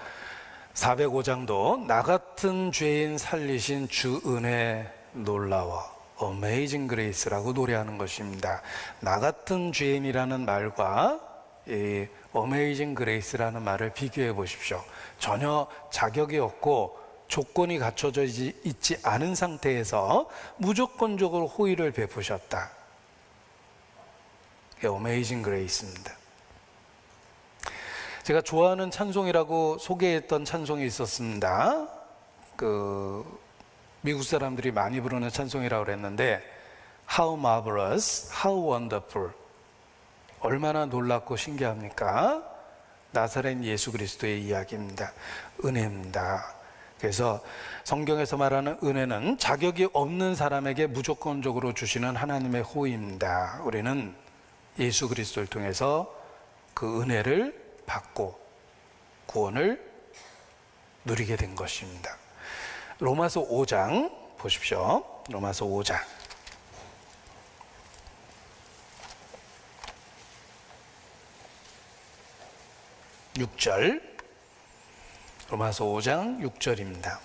405장도 나 같은 죄인 살리신 주 은혜 놀라워 Amazing Grace라고 노래하는 것입니다. 나 같은 죄인이라는 말과 이 Amazing Grace라는 말을 비교해 보십시오. 전혀 자격이 없고 조건이 갖춰져 있지 않은 상태에서 무조건적으로 호의를 베푸셨다. 이게 Amazing Grace입니다. 제가 좋아하는 찬송이라고 소개했던 찬송이 있었습니다. 미국 사람들이 많이 부르는 찬송이라고 그랬는데 How marvelous, how wonderful. 얼마나 놀랍고 신기합니까? 나사렛 예수 그리스도의 이야기입니다. 은혜입니다. 그래서 성경에서 말하는 은혜는 자격이 없는 사람에게 무조건적으로 주시는 하나님의 호의입니다. 우리는 예수 그리스도를 통해서 그 은혜를 받고 구원을 누리게 된 것입니다. 로마서 5장 보십시오. 로마서 5장 6절, 로마서 5장 6절입니다.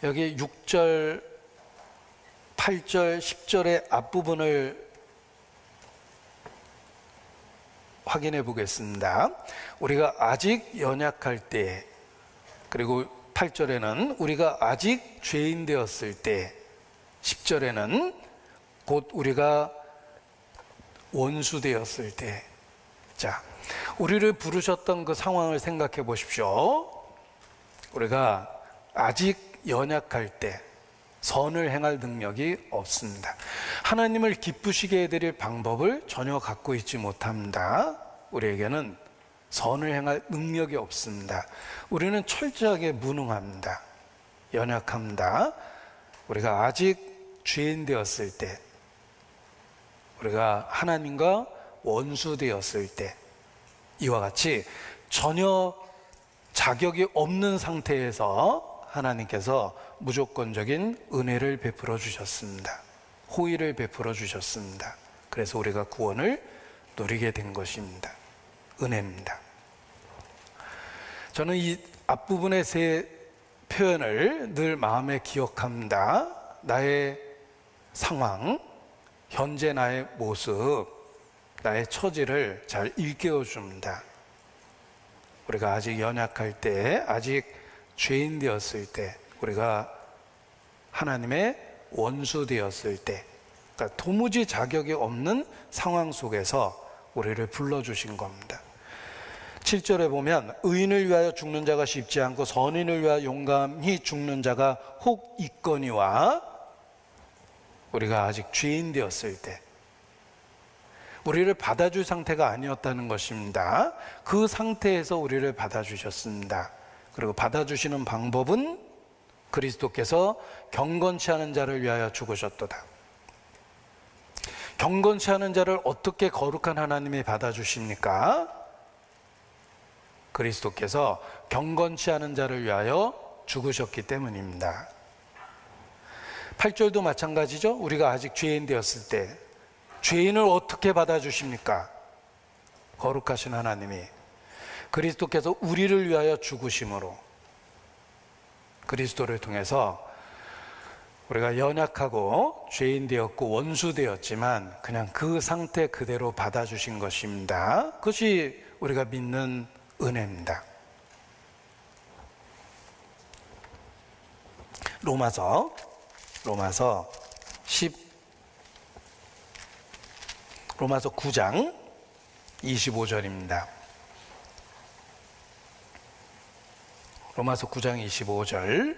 여기 6절, 8절, 10절의 앞부분을 확인해 보겠습니다. 우리가 아직 연약할 때, 그리고 8절에는 우리가 아직 죄인 되었을 때, 10절에는 곧 우리가 원수 되었을 때. 자, 우리를 부르셨던 그 상황을 생각해 보십시오. 우리가 아직 연약할 때 선을 행할 능력이 없습니다. 하나님을 기쁘시게 해드릴 방법을 전혀 갖고 있지 못합니다. 우리에게는 선을 행할 능력이 없습니다. 우리는 철저하게 무능합니다. 연약합니다. 우리가 아직 죄인 되었을 때, 우리가 하나님과 원수 되었을 때, 이와 같이 전혀 자격이 없는 상태에서 하나님께서 무조건적인 은혜를 베풀어 주셨습니다. 호의를 베풀어 주셨습니다. 그래서 우리가 구원을 누리게 된 것입니다. 은혜입니다. 저는 이 앞부분의 세 표현을 늘 마음에 기억합니다. 나의 상황, 현재 나의 모습, 나의 처지를 잘 일깨워 줍니다. 우리가 아직 연약할 때, 아직 죄인 되었을 때, 우리가 하나님의 원수 되었을 때, 그러니까 도무지 자격이 없는 상황 속에서 우리를 불러주신 겁니다. 7절에 보면 의인을 위하여 죽는 자가 쉽지 않고 선인을 위하여 용감히 죽는 자가 혹 있거니와, 우리가 아직 죄인 되었을 때 우리를 받아줄 상태가 아니었다는 것입니다. 그 상태에서 우리를 받아주셨습니다. 그리고 받아주시는 방법은 그리스도께서 경건치 않은 자를 위하여 죽으셨도다. 경건치 않은 자를 어떻게 거룩한 하나님이 받아주십니까? 그리스도께서 경건치 않은 자를 위하여 죽으셨기 때문입니다. 8절도 마찬가지죠. 우리가 아직 죄인 되었을 때 죄인을 어떻게 받아주십니까? 거룩하신 하나님이 그리스도께서 우리를 위하여 죽으심으로, 그리스도를 통해서 우리가 연약하고 죄인 되었고 원수 되었지만 그냥 그 상태 그대로 받아주신 것입니다. 그것이 우리가 믿는 은혜입니다. 로마서 9장 25절입니다. 로마서 9장 25절.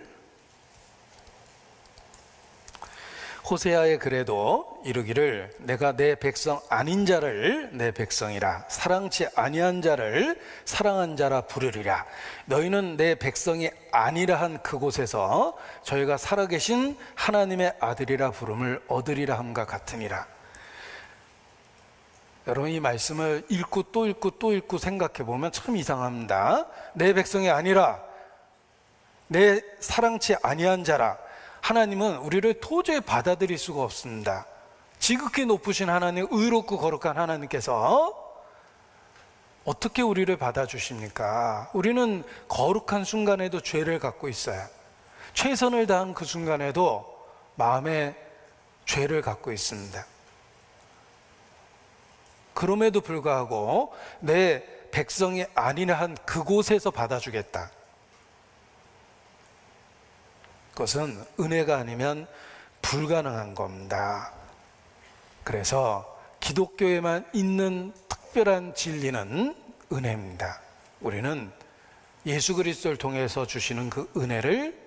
호세아의 글에도 이르기를 내가 내 백성 아닌 자를 내 백성이라 사랑치 아니한 자를 사랑한 자라 부르리라. 너희는 내 백성이 아니라 한 그곳에서 저희가 살아계신 하나님의 아들이라 부름을 얻으리라 함과 같으니라. 여러분, 이 말씀을 읽고 또 읽고 또 읽고 생각해 보면 참 이상합니다. 내 백성이 아니라 내 사랑치 아니한 자라. 하나님은 우리를 도저히 받아들일 수가 없습니다. 지극히 높으신 하나님, 의롭고 거룩한 하나님께서 어떻게 우리를 받아주십니까? 우리는 거룩한 순간에도 죄를 갖고 있어요. 최선을 다한 그 순간에도 마음에 죄를 갖고 있습니다. 그럼에도 불구하고 내 백성이 아니라 한 그곳에서 받아주겠다. 그것은 은혜가 아니면 불가능한 겁니다. 그래서 기독교에만 있는 특별한 진리는 은혜입니다. 우리는 예수 그리스도를 통해서 주시는 그 은혜를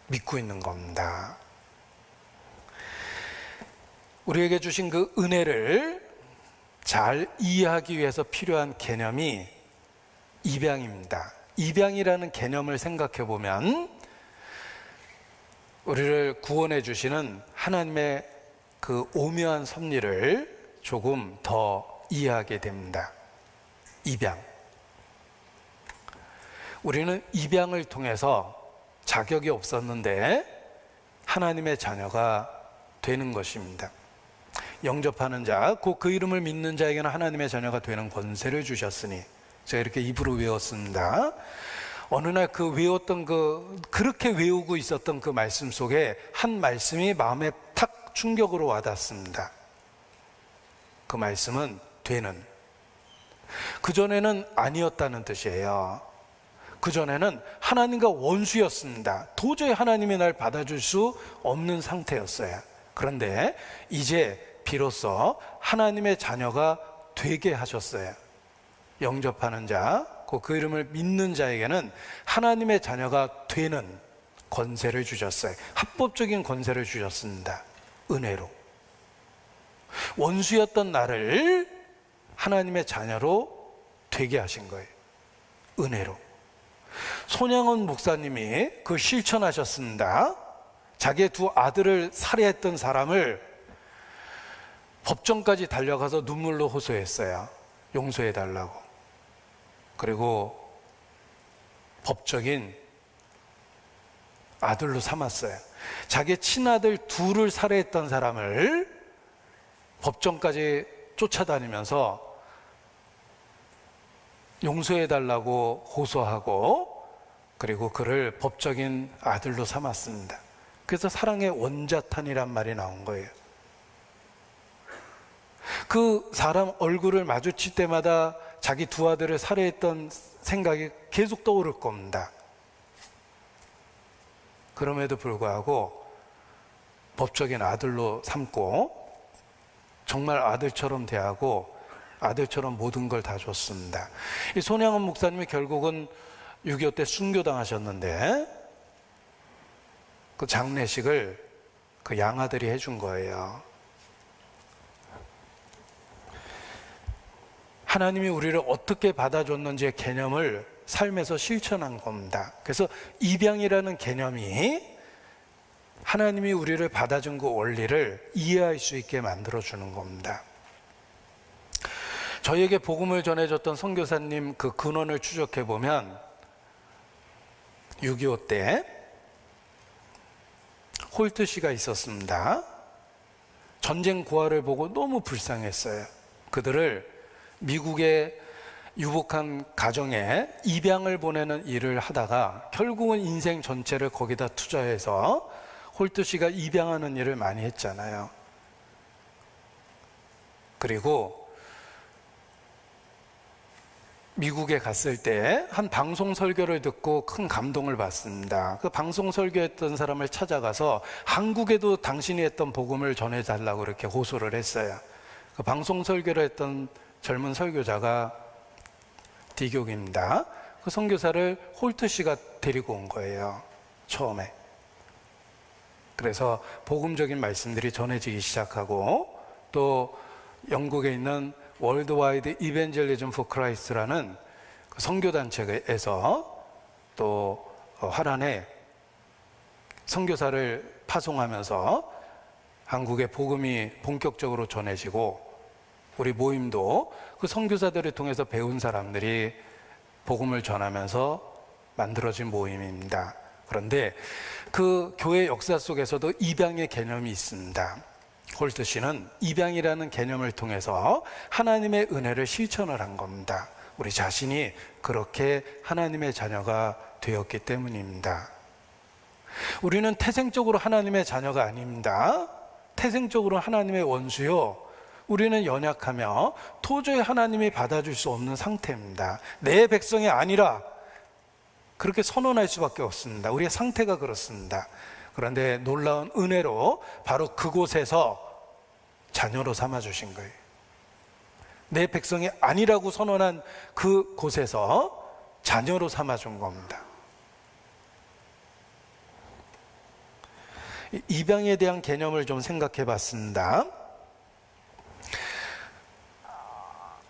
믿고 있는 겁니다. 우리에게 주신 그 은혜를 잘 이해하기 위해서 필요한 개념이 입양입니다. 입양이라는 개념을 생각해 보면 우리를 구원해 주시는 하나님의 그 오묘한 섭리를 조금 더 이해하게 됩니다. 입양. 우리는 입양을 통해서 자격이 없었는데 하나님의 자녀가 되는 것입니다. 영접하는 자, 곧 그 이름을 믿는 자에게는 하나님의 자녀가 되는 권세를 주셨으니, 제가 이렇게 입으로 외웠습니다. 어느 날 그 외웠던 그렇게 외우고 있었던 그 말씀 속에 한 말씀이 마음에 탁 충격으로 와닿습니다. 그 말씀은 되는. 그전에는 아니었다는 뜻이에요. 그전에는 하나님과 원수였습니다. 도저히 하나님이 날 받아줄 수 없는 상태였어요. 그런데 이제 비로소 하나님의 자녀가 되게 하셨어요. 영접하는 자, 곧 그 이름을 믿는 자에게는 하나님의 자녀가 되는 권세를 주셨어요. 합법적인 권세를 주셨습니다. 은혜로. 원수였던 나를 하나님의 자녀로 되게 하신 거예요. 은혜로. 손양원 목사님이 그 실천하셨습니다. 자기의 두 아들을 살해했던 사람을 법정까지 달려가서 눈물로 호소했어요. 용서해달라고. 그리고 법적인 아들로 삼았어요. 자기 친아들 둘을 살해했던 사람을 법정까지 쫓아다니면서 용서해달라고 호소하고, 그리고 그를 법적인 아들로 삼았습니다. 그래서 사랑의 원자탄이란 말이 나온 거예요. 그 사람 얼굴을 마주칠 때마다 자기 두 아들을 살해했던 생각이 계속 떠오를 겁니다. 그럼에도 불구하고 법적인 아들로 삼고 정말 아들처럼 대하고 아들처럼 모든 걸 다 줬습니다. 이 손양원 목사님이 결국은 6.25 때 순교당하셨는데 그 장례식을 그 양아들이 해준 거예요. 하나님이 우리를 어떻게 받아줬는지의 개념을 삶에서 실천한 겁니다. 그래서 입양이라는 개념이 하나님이 우리를 받아준 그 원리를 이해할 수 있게 만들어주는 겁니다. 저희에게 복음을 전해줬던 선교사님 그 근원을 추적해 보면 6.25 때 홀트 씨가 있었습니다. 전쟁 고아를 보고 너무 불쌍했어요. 그들을 미국의 유복한 가정에 입양을 보내는 일을 하다가 결국은 인생 전체를 거기다 투자해서 홀트 씨가 입양하는 일을 많이 했잖아요. 그리고 미국에 갔을 때 한 방송 설교를 듣고 큰 감동을 받습니다. 그 방송 설교했던 사람을 찾아가서 한국에도 당신이 했던 복음을 전해달라고 이렇게 호소를 했어요. 그 방송 설교를 했던 젊은 설교자가 디교입니다. 그 선교사를 홀트 씨가 데리고 온 거예요. 처음에. 그래서 복음적인 말씀들이 전해지기 시작하고, 또 영국에 있는 월드와이드 이벤젤리즘 포 크라이스트라는 그 선교단체에서 또 화란에 선교사를 파송하면서 한국의 복음이 본격적으로 전해지고, 우리 모임도 그 선교사들을 통해서 배운 사람들이 복음을 전하면서 만들어진 모임입니다. 그런데 그 교회 역사 속에서도 입양의 개념이 있습니다. 홀트 씨는 입양이라는 개념을 통해서 하나님의 은혜를 실천을 한 겁니다. 우리 자신이 그렇게 하나님의 자녀가 되었기 때문입니다. 우리는 태생적으로 하나님의 자녀가 아닙니다. 태생적으로 하나님의 원수요, 우리는 연약하며 도저히 하나님이 받아줄 수 없는 상태입니다. 내 백성이 아니라 그렇게 선언할 수밖에 없습니다. 우리의 상태가 그렇습니다. 그런데 놀라운 은혜로 바로 그곳에서 자녀로 삼아주신 거예요. 내 백성이 아니라고 선언한 그곳에서 자녀로 삼아준 겁니다. 입양에 대한 개념을 좀 생각해 봤습니다.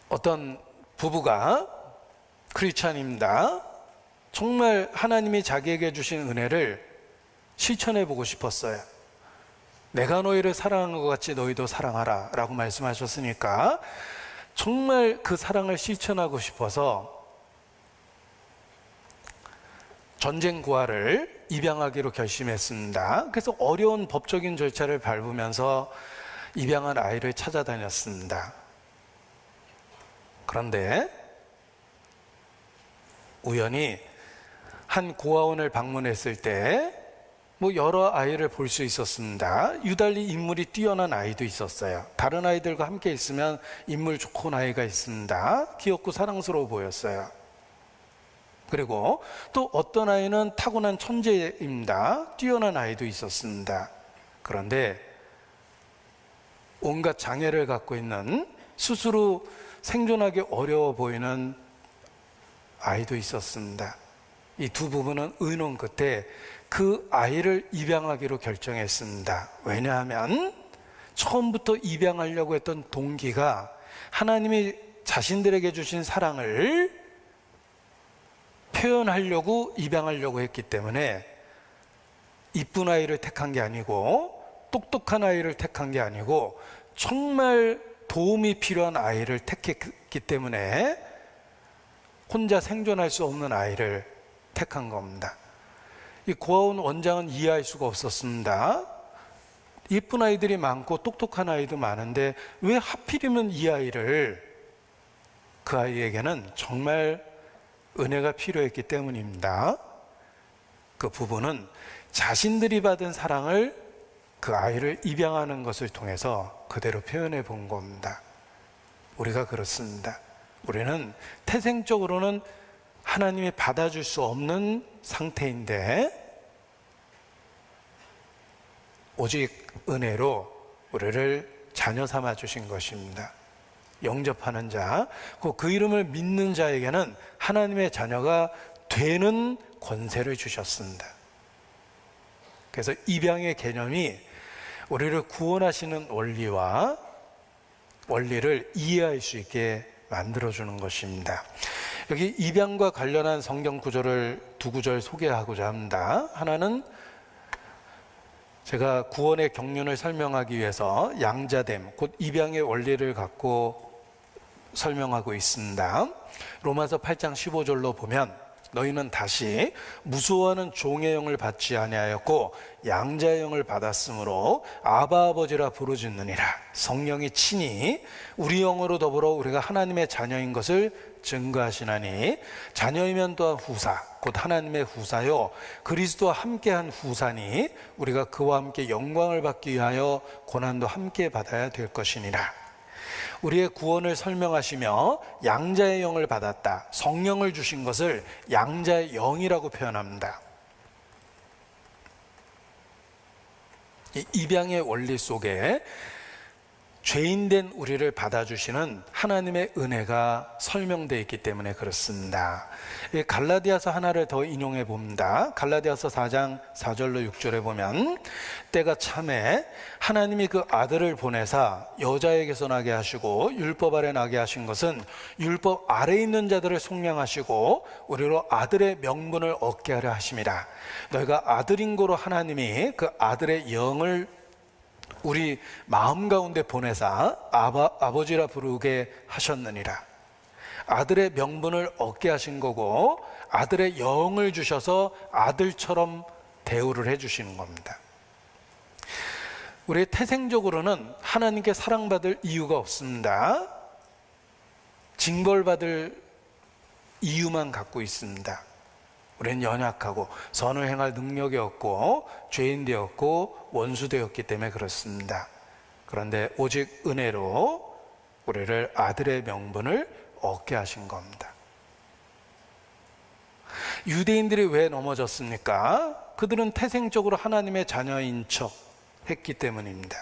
어떤 부부가 크리스찬입니다. 정말 하나님이 자기에게 주신 은혜를 실천해 보고 싶었어요. 내가 너희를 사랑한 것 같이 너희도 사랑하라 라고 말씀하셨으니까 정말 그 사랑을 실천하고 싶어서 전쟁 구화를 입양하기로 결심했습니다. 그래서 어려운 법적인 절차를 밟으면서 입양한 아이를 찾아다녔습니다. 그런데 우연히 한 고아원을 방문했을 때 여러 아이를 볼 수 있었습니다. 유달리 인물이 뛰어난 아이도 있었어요. 다른 아이들과 함께 있으면 인물 좋은 아이가 있습니다. 귀엽고 사랑스러워 보였어요. 그리고 또 어떤 아이는 타고난 천재입니다. 뛰어난 아이도 있었습니다. 그런데 온갖 장애를 갖고 있는 스스로 생존하기 어려워 보이는 아이도 있었습니다. 이 두 부부는 의논 끝에 그 아이를 입양하기로 결정했습니다. 왜냐하면 처음부터 입양하려고 했던 동기가 하나님이 자신들에게 주신 사랑을 표현하려고 입양하려고 했기 때문에 이쁜 아이를 택한 게 아니고 똑똑한 아이를 택한 게 아니고 정말 도움이 필요한 아이를 택했기 때문에 혼자 생존할 수 없는 아이를 택한 겁니다. 이 고아원 원장은 이해할 수가 없었습니다. 예쁜 아이들이 많고 똑똑한 아이도 많은데 왜 하필이면 이 아이를, 그 아이에게는 정말 은혜가 필요했기 때문입니다. 그 부부는 자신들이 받은 사랑을 그 아이를 입양하는 것을 통해서 그대로 표현해 본 겁니다. 우리가 그렇습니다. 우리는 태생적으로는 하나님이 받아줄 수 없는 상태인데 오직 은혜로 우리를 자녀 삼아 주신 것입니다. 영접하는 자, 그 이름을 믿는 자에게는 하나님의 자녀가 되는 권세를 주셨습니다. 그래서 입양의 개념이 우리를 구원하시는 원리를 이해할 수 있게 만들어주는 것입니다. 여기 입양과 관련한 성경 구절을 두 구절 소개하고자 합니다. 하나는 제가 구원의 경륜을 설명하기 위해서 양자됨, 곧 입양의 원리를 갖고 설명하고 있습니다. 로마서 8장 15절로 보면 너희는 다시 무수하는 종의 영을 받지 아니하였고 양자의 영을 받았으므로 아바 아버지라 부르짖느니라. 성령이 친히 우리 영으로 더불어 우리가 하나님의 자녀인 것을 증거하시나니 자녀이면 또한 후사 곧 하나님의 후사요 그리스도와 함께한 후사니 우리가 그와 함께 영광을 받기 위하여 고난도 함께 받아야 될 것이니라. 우리의 구원을 설명하시며 양자의 영을 받았다, 성령을 주신 것을 양자의 영이라고 표현합니다. 이 입양의 원리 속에 죄인된 우리를 받아주시는 하나님의 은혜가 설명되어 있기 때문에 그렇습니다. 갈라디아서 하나를 더 인용해 봅니다. 갈라디아서 4장 4절로 6절에 보면 때가 참에 하나님이 그 아들을 보내사 여자에게서 나게 하시고 율법 아래 나게 하신 것은 율법 아래 있는 자들을 속량하시고 우리로 아들의 명분을 얻게 하려 하심이라. 너희가 아들인 고로 하나님이 그 아들의 영을 우리 마음 가운데 보내사 아버지라 부르게 하셨느니라. 아들의 명분을 얻게 하신 거고 아들의 영을 주셔서 아들처럼 대우를 해주시는 겁니다. 우리 태생적으로는 하나님께 사랑받을 이유가 없습니다. 징벌받을 이유만 갖고 있습니다. 우리는 연약하고 선을 행할 능력이 없고 죄인 되었고 원수 되었기 때문에 그렇습니다. 그런데 오직 은혜로 우리를 아들의 명분을 얻게 하신 겁니다. 유대인들이 왜 넘어졌습니까? 그들은 태생적으로 하나님의 자녀인 척 했기 때문입니다.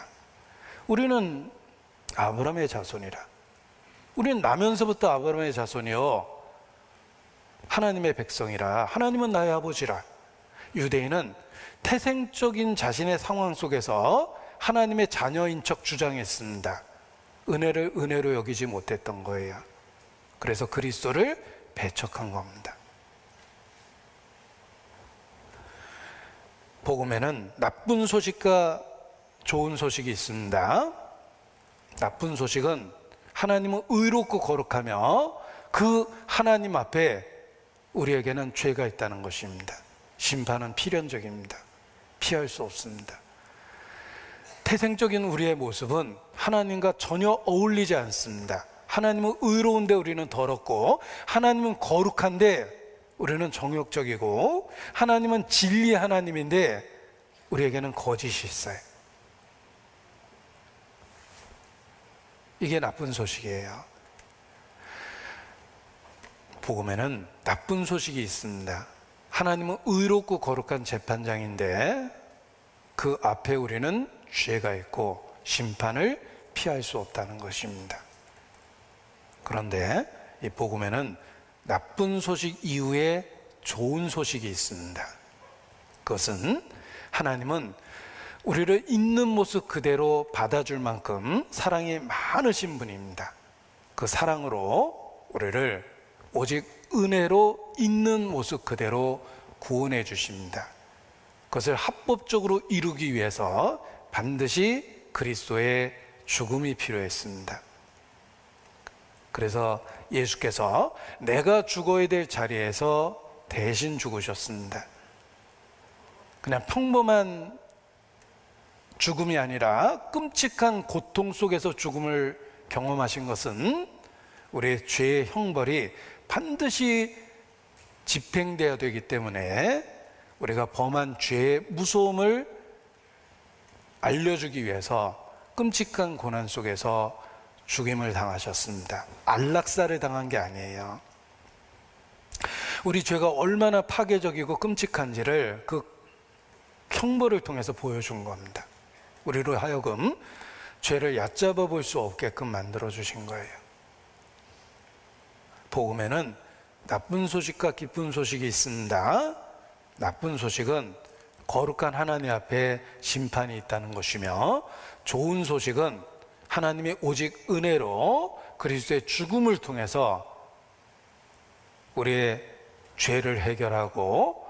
우리는 아브라함의 자손이라. 우리는 나면서부터 아브라함의 자손이요 하나님의 백성이라. 하나님은 나의 아버지라. 유대인은 태생적인 자신의 상황 속에서 하나님의 자녀인 척 주장했습니다. 은혜를 은혜로 여기지 못했던 거예요. 그래서 그리스도를 배척한 겁니다. 복음에는 나쁜 소식과 좋은 소식이 있습니다. 나쁜 소식은 하나님은 의롭고 거룩하며 그 하나님 앞에 우리에게는 죄가 있다는 것입니다. 심판은 필연적입니다. 피할 수 없습니다. 태생적인 우리의 모습은 하나님과 전혀 어울리지 않습니다. 하나님은 의로운데 우리는 더럽고, 하나님은 거룩한데 우리는 정욕적이고, 하나님은 진리의 하나님인데 우리에게는 거짓이 있어요. 이게 나쁜 소식이에요. 복음에는 나쁜 소식이 있습니다. 하나님은 의롭고 거룩한 재판장인데 그 앞에 우리는 죄가 있고 심판을 피할 수 없다는 것입니다. 그런데 이 복음에는 나쁜 소식 이후에 좋은 소식이 있습니다. 그것은 하나님은 우리를 있는 모습 그대로 받아줄 만큼 사랑이 많으신 분입니다. 그 사랑으로 우리를 오직 은혜로 있는 모습 그대로 구원해 주십니다. 그것을 합법적으로 이루기 위해서 반드시 그리스도의 죽음이 필요했습니다. 그래서 예수께서 내가 죽어야 될 자리에서 대신 죽으셨습니다. 그냥 평범한 죽음이 아니라 끔찍한 고통 속에서 죽음을 경험하신 것은 우리의 죄의 형벌이 반드시 집행되어야 되기 때문에 우리가 범한 죄의 무서움을 알려주기 위해서 끔찍한 고난 속에서 죽임을 당하셨습니다. 안락사를 당한 게 아니에요. 우리 죄가 얼마나 파괴적이고 끔찍한지를 그 형벌을 통해서 보여준 겁니다. 우리로 하여금 죄를 얕잡아 볼 수 없게끔 만들어 주신 거예요. 복음에는 나쁜 소식과 기쁜 소식이 있습니다. 나쁜 소식은 거룩한 하나님 앞에 심판이 있다는 것이며, 좋은 소식은 하나님이 오직 은혜로 그리스도의 죽음을 통해서 우리의 죄를 해결하고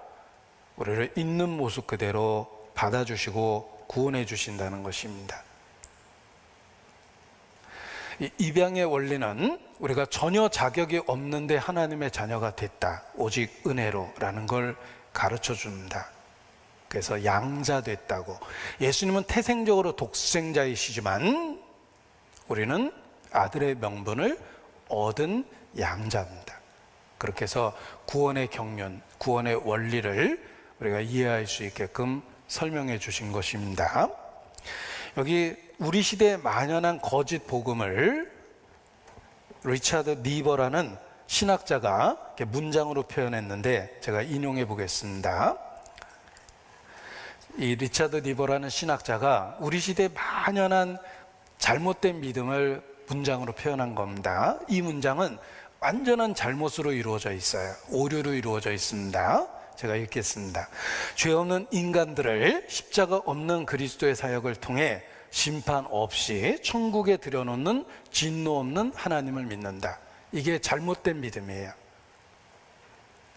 우리를 있는 모습 그대로 받아주시고 구원해 주신다는 것입니다. 이 입양의 원리는 우리가 전혀 자격이 없는데 하나님의 자녀가 됐다, 오직 은혜로라는 걸 가르쳐 줍니다. 그래서 양자 됐다고. 예수님은 태생적으로 독생자이시지만 우리는 아들의 명분을 얻은 양자입니다. 그렇게 해서 구원의 경륜, 구원의 원리를 우리가 이해할 수 있게끔 설명해 주신 것입니다. 여기 우리 시대에 만연한 거짓 복음을 리차드 니버라는 신학자가 이렇게 문장으로 표현했는데 제가 인용해 보겠습니다. 이 리차드 니버라는 신학자가 우리 시대에 만연한 잘못된 믿음을 문장으로 표현한 겁니다. 이 문장은 완전한 잘못으로 이루어져 있어요. 오류로 이루어져 있습니다. 제가 읽겠습니다. 죄 없는 인간들을 십자가 없는 그리스도의 사역을 통해 심판 없이 천국에 들여놓는 진노 없는 하나님을 믿는다. 이게 잘못된 믿음이에요.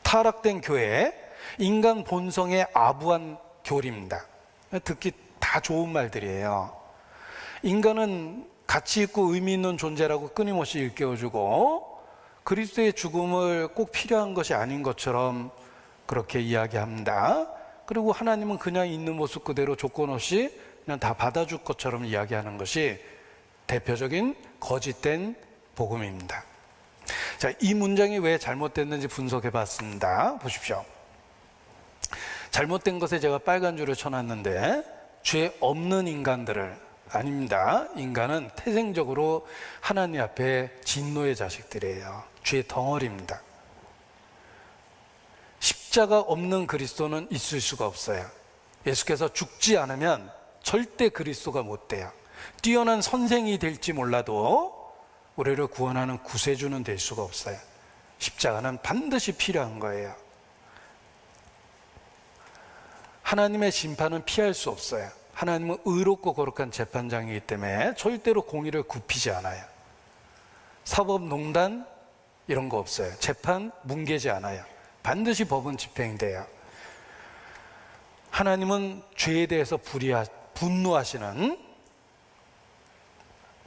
타락된 교회, 인간 본성에 아부한 교리입니다. 듣기 다 좋은 말들이에요. 인간은 가치 있고 의미 있는 존재라고 끊임없이 일깨워주고 그리스도의 죽음을 꼭 필요한 것이 아닌 것처럼 그렇게 이야기합니다. 그리고 하나님은 그냥 있는 모습 그대로 조건 없이 그냥 다 받아줄 것처럼 이야기하는 것이 대표적인 거짓된 복음입니다. 자, 이 문장이 왜 잘못됐는지 분석해 봤습니다. 보십시오. 잘못된 것에 제가 빨간 줄을 쳐놨는데 죄 없는 인간들을 아닙니다. 인간은 태생적으로 하나님 앞에 진노의 자식들이에요. 죄의 덩어리입니다. 십자가 없는 그리스도는 있을 수가 없어요. 예수께서 죽지 않으면 절대 그리스도가 못 돼요. 뛰어난 선생이 될지 몰라도 우리를 구원하는 구세주는 될 수가 없어요. 십자가는 반드시 필요한 거예요. 하나님의 심판은 피할 수 없어요. 하나님은 의롭고 거룩한 재판장이기 때문에 절대로 공의를 굽히지 않아요. 사법농단 이런 거 없어요. 재판 뭉개지 않아요. 반드시 법은 집행돼요. 하나님은 죄에 대해서 분노하시는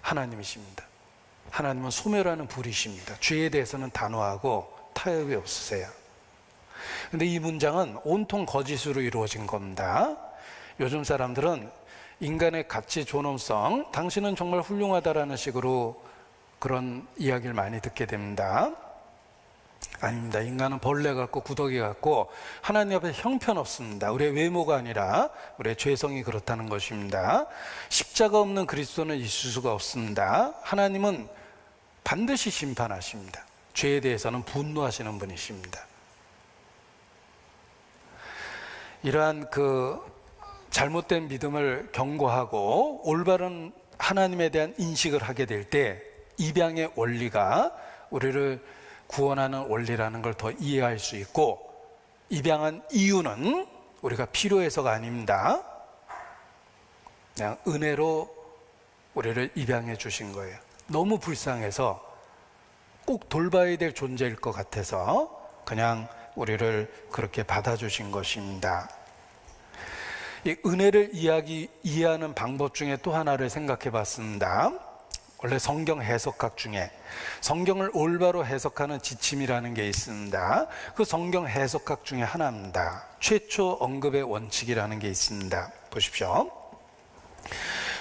하나님이십니다. 하나님은 소멸하는 불이십니다. 죄에 대해서는 단호하고 타협이 없으세요. 근데 이 문장은 온통 거짓으로 이루어진 겁니다. 요즘 사람들은 인간의 가치, 존엄성, 당신은 정말 훌륭하다라는 식으로 그런 이야기를 많이 듣게 됩니다. 아닙니다. 인간은 벌레 같고 구더기 같고 하나님 앞에 형편없습니다. 우리의 외모가 아니라 우리의 죄성이 그렇다는 것입니다. 십자가 없는 그리스도는 있을 수가 없습니다. 하나님은 반드시 심판하십니다. 죄에 대해서는 분노하시는 분이십니다. 이러한 잘못된 믿음을 경고하고 올바른 하나님에 대한 인식을 하게 될 때 입양의 원리가 우리를 구원하는 원리라는 걸 더 이해할 수 있고, 입양한 이유는 우리가 필요해서가 아닙니다. 그냥 은혜로 우리를 입양해 주신 거예요. 너무 불쌍해서 꼭 돌봐야 될 존재일 것 같아서 그냥 우리를 그렇게 받아주신 것입니다. 이 은혜를 이해하는 방법 중에 또 하나를 생각해 봤습니다. 원래 성경 해석학 중에 성경을 올바로 해석하는 지침이라는 게 있습니다. 그 성경 해석학 중에 하나입니다. 최초 언급의 원칙이라는 게 있습니다. 보십시오.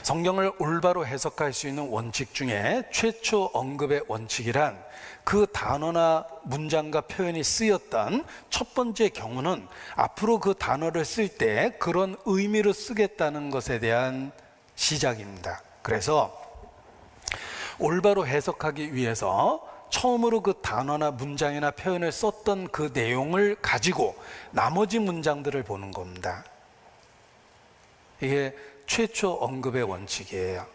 성경을 올바로 해석할 수 있는 원칙 중에 최초 언급의 원칙이란 그 단어나 문장과 표현이 쓰였던 첫 번째 경우는 앞으로 그 단어를 쓸 때 그런 의미로 쓰겠다는 것에 대한 시작입니다. 그래서 올바로 해석하기 위해서 처음으로 그 단어나 문장이나 표현을 썼던 그 내용을 가지고 나머지 문장들을 보는 겁니다. 이게 최초 언급의 원칙이에요.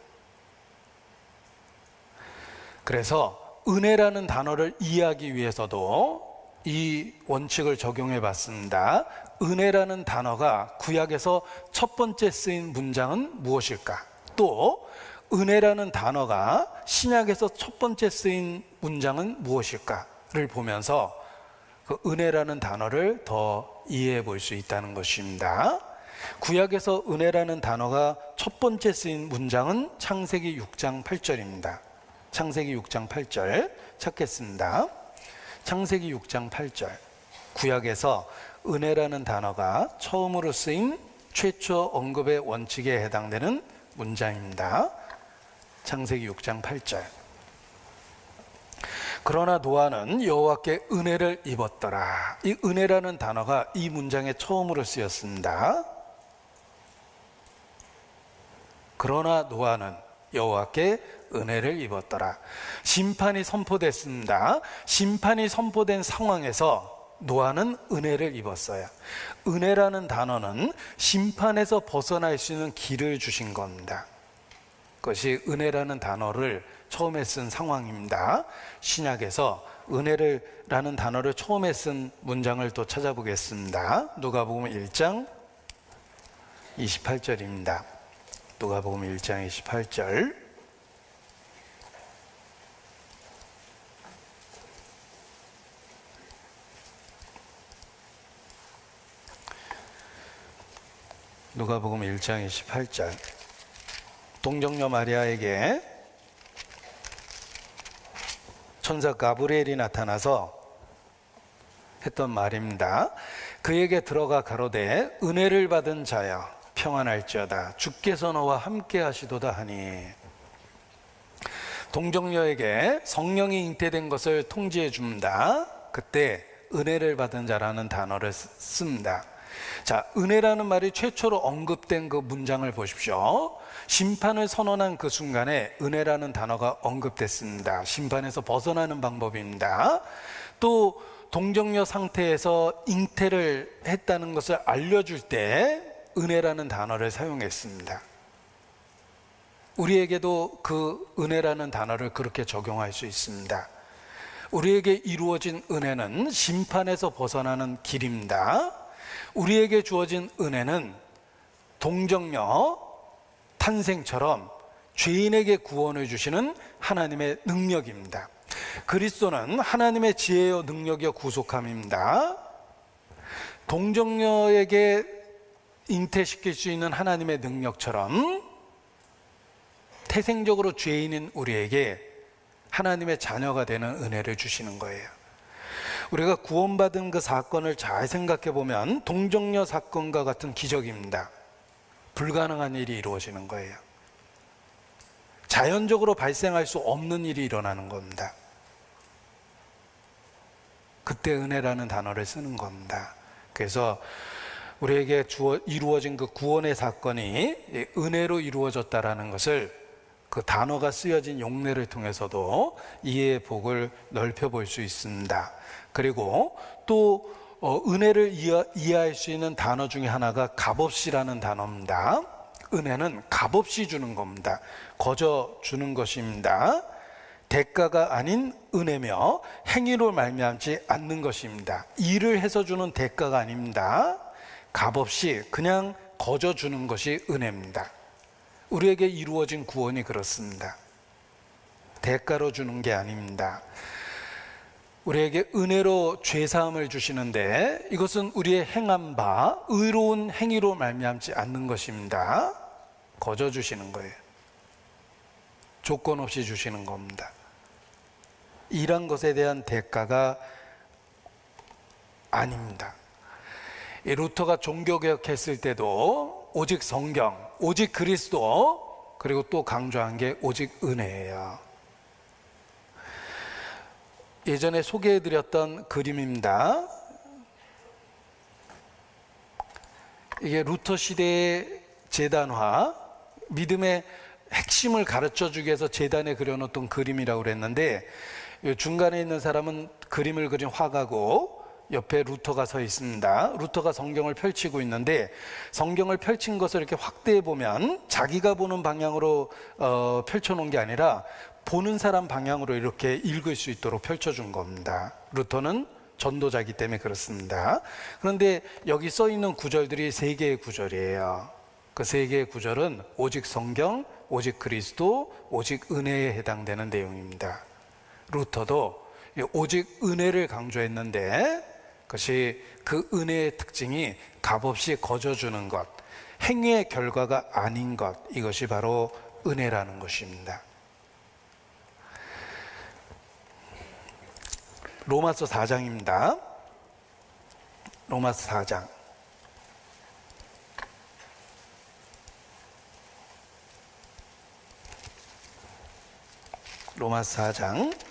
그래서 은혜라는 단어를 이해하기 위해서도 이 원칙을 적용해 봤습니다. 은혜라는 단어가 구약에서 첫 번째 쓰인 문장은 무엇일까? 또 은혜라는 단어가 신약에서 첫 번째 쓰인 문장은 무엇일까를 보면서 그 은혜라는 단어를 더 이해해 볼 수 있다는 것입니다. 구약에서 은혜라는 단어가 첫 번째 쓰인 문장은 창세기 6장 8절입니다. 창세기 6장 8절 찾겠습니다. 창세기 6장 8절. 구약에서 은혜라는 단어가 처음으로 쓰인 최초 언급의 원칙에 해당되는 문장입니다. 창세기 6장 8절. 그러나 노아는 여호와께 은혜를 입었더라. 이 은혜라는 단어가 이 문장에 처음으로 쓰였습니다. 그러나 노아는 여호와께 은혜를 입었더라. 심판이 선포됐습니다. 심판이 선포된 상황에서 노아는 은혜를 입었어요. 은혜라는 단어는 심판에서 벗어날 수 있는 길을 주신 겁니다. 그것이 은혜라는 단어를 처음에 쓴 상황입니다. 신약에서 은혜라는 단어를 처음에 쓴 문장을 또 찾아보겠습니다. 누가복음 1장 28절입니다. 누가복음 1장 28절. 누가복음 1장 28절. 동정녀 마리아에게 천사 가브리엘이 나타나서 했던 말입니다. 그에게 들어가 가로되 은혜를 받은 자여 평안할지어다 주께서 너와 함께 하시도다 하니, 동정녀에게 성령이 잉태된 것을 통지해 줍니다. 그때 은혜를 받은 자라는 단어를 씁니다. 자, 은혜라는 말이 최초로 언급된 그 문장을 보십시오. 심판을 선언한 그 순간에 은혜라는 단어가 언급됐습니다. 심판에서 벗어나는 방법입니다. 또 동정녀 상태에서 잉태를 했다는 것을 알려줄 때 은혜라는 단어를 사용했습니다. 우리에게도 그 은혜라는 단어를 그렇게 적용할 수 있습니다. 우리에게 이루어진 은혜는 심판에서 벗어나는 길입니다. 우리에게 주어진 은혜는 동정녀 탄생처럼 죄인에게 구원을 주시는 하나님의 능력입니다. 그리스도는 하나님의 지혜요 능력이요 구속함입니다. 동정녀에게 잉태시킬 수 있는 하나님의 능력처럼 태생적으로 죄인인 우리에게 하나님의 자녀가 되는 은혜를 주시는 거예요. 우리가 구원받은 그 사건을 잘 생각해 보면 동정녀 사건과 같은 기적입니다. 불가능한 일이 이루어지는 거예요. 자연적으로 발생할 수 없는 일이 일어나는 겁니다. 그때 은혜라는 단어를 쓰는 겁니다. 그래서 우리에게 이루어진 그 구원의 사건이 은혜로 이루어졌다라는 것을 그 단어가 쓰여진 용례를 통해서도 이해의 복을 넓혀볼 수 있습니다. 그리고 또 은혜를 이해할 수 있는 단어 중에 하나가 값없이라는 단어입니다. 은혜는 값없이 주는 겁니다. 거저 주는 것입니다. 대가가 아닌 은혜며 행위로 말미암지 않는 것입니다. 일을 해서 주는 대가가 아닙니다. 값없이 그냥 거저 주는 것이 은혜입니다. 우리에게 이루어진 구원이 그렇습니다. 대가로 주는 게 아닙니다. 우리에게 은혜로 죄사함을 주시는데 이것은 우리의 행한 바 의로운 행위로 말미암지 않는 것입니다. 거저 주시는 거예요. 조건 없이 주시는 겁니다. 일한 것에 대한 대가가 아닙니다. 루터가 종교개혁했을 때도 오직 성경, 오직 그리스도, 그리고 또 강조한 게 오직 은혜예요. 예전에 소개해드렸던 그림입니다. 이게 루터 시대의 제단화, 믿음의 핵심을 가르쳐주기 위해서 제단에 그려놓던 그림이라고 그랬는데, 중간에 있는 사람은 그림을 그린 화가고 옆에 루터가 서 있습니다. 루터가 성경을 펼치고 있는데, 성경을 펼친 것을 이렇게 확대해 보면 자기가 보는 방향으로 펼쳐놓은 게 아니라 보는 사람 방향으로 이렇게 읽을 수 있도록 펼쳐준 겁니다. 루터는 전도자이기 때문에 그렇습니다. 그런데 여기 써 있는 구절들이 3개의 구절이에요. 그 3개의 구절은 오직 성경, 오직 그리스도, 오직 은혜에 해당되는 내용입니다. 루터도 오직 은혜를 강조했는데, 그것이 그 은혜의 특징이 값없이 거저주는 것, 행위의 결과가 아닌 것, 이것이 바로 은혜라는 것입니다. 로마서 4장입니다. 로마서 4장. 로마서 4장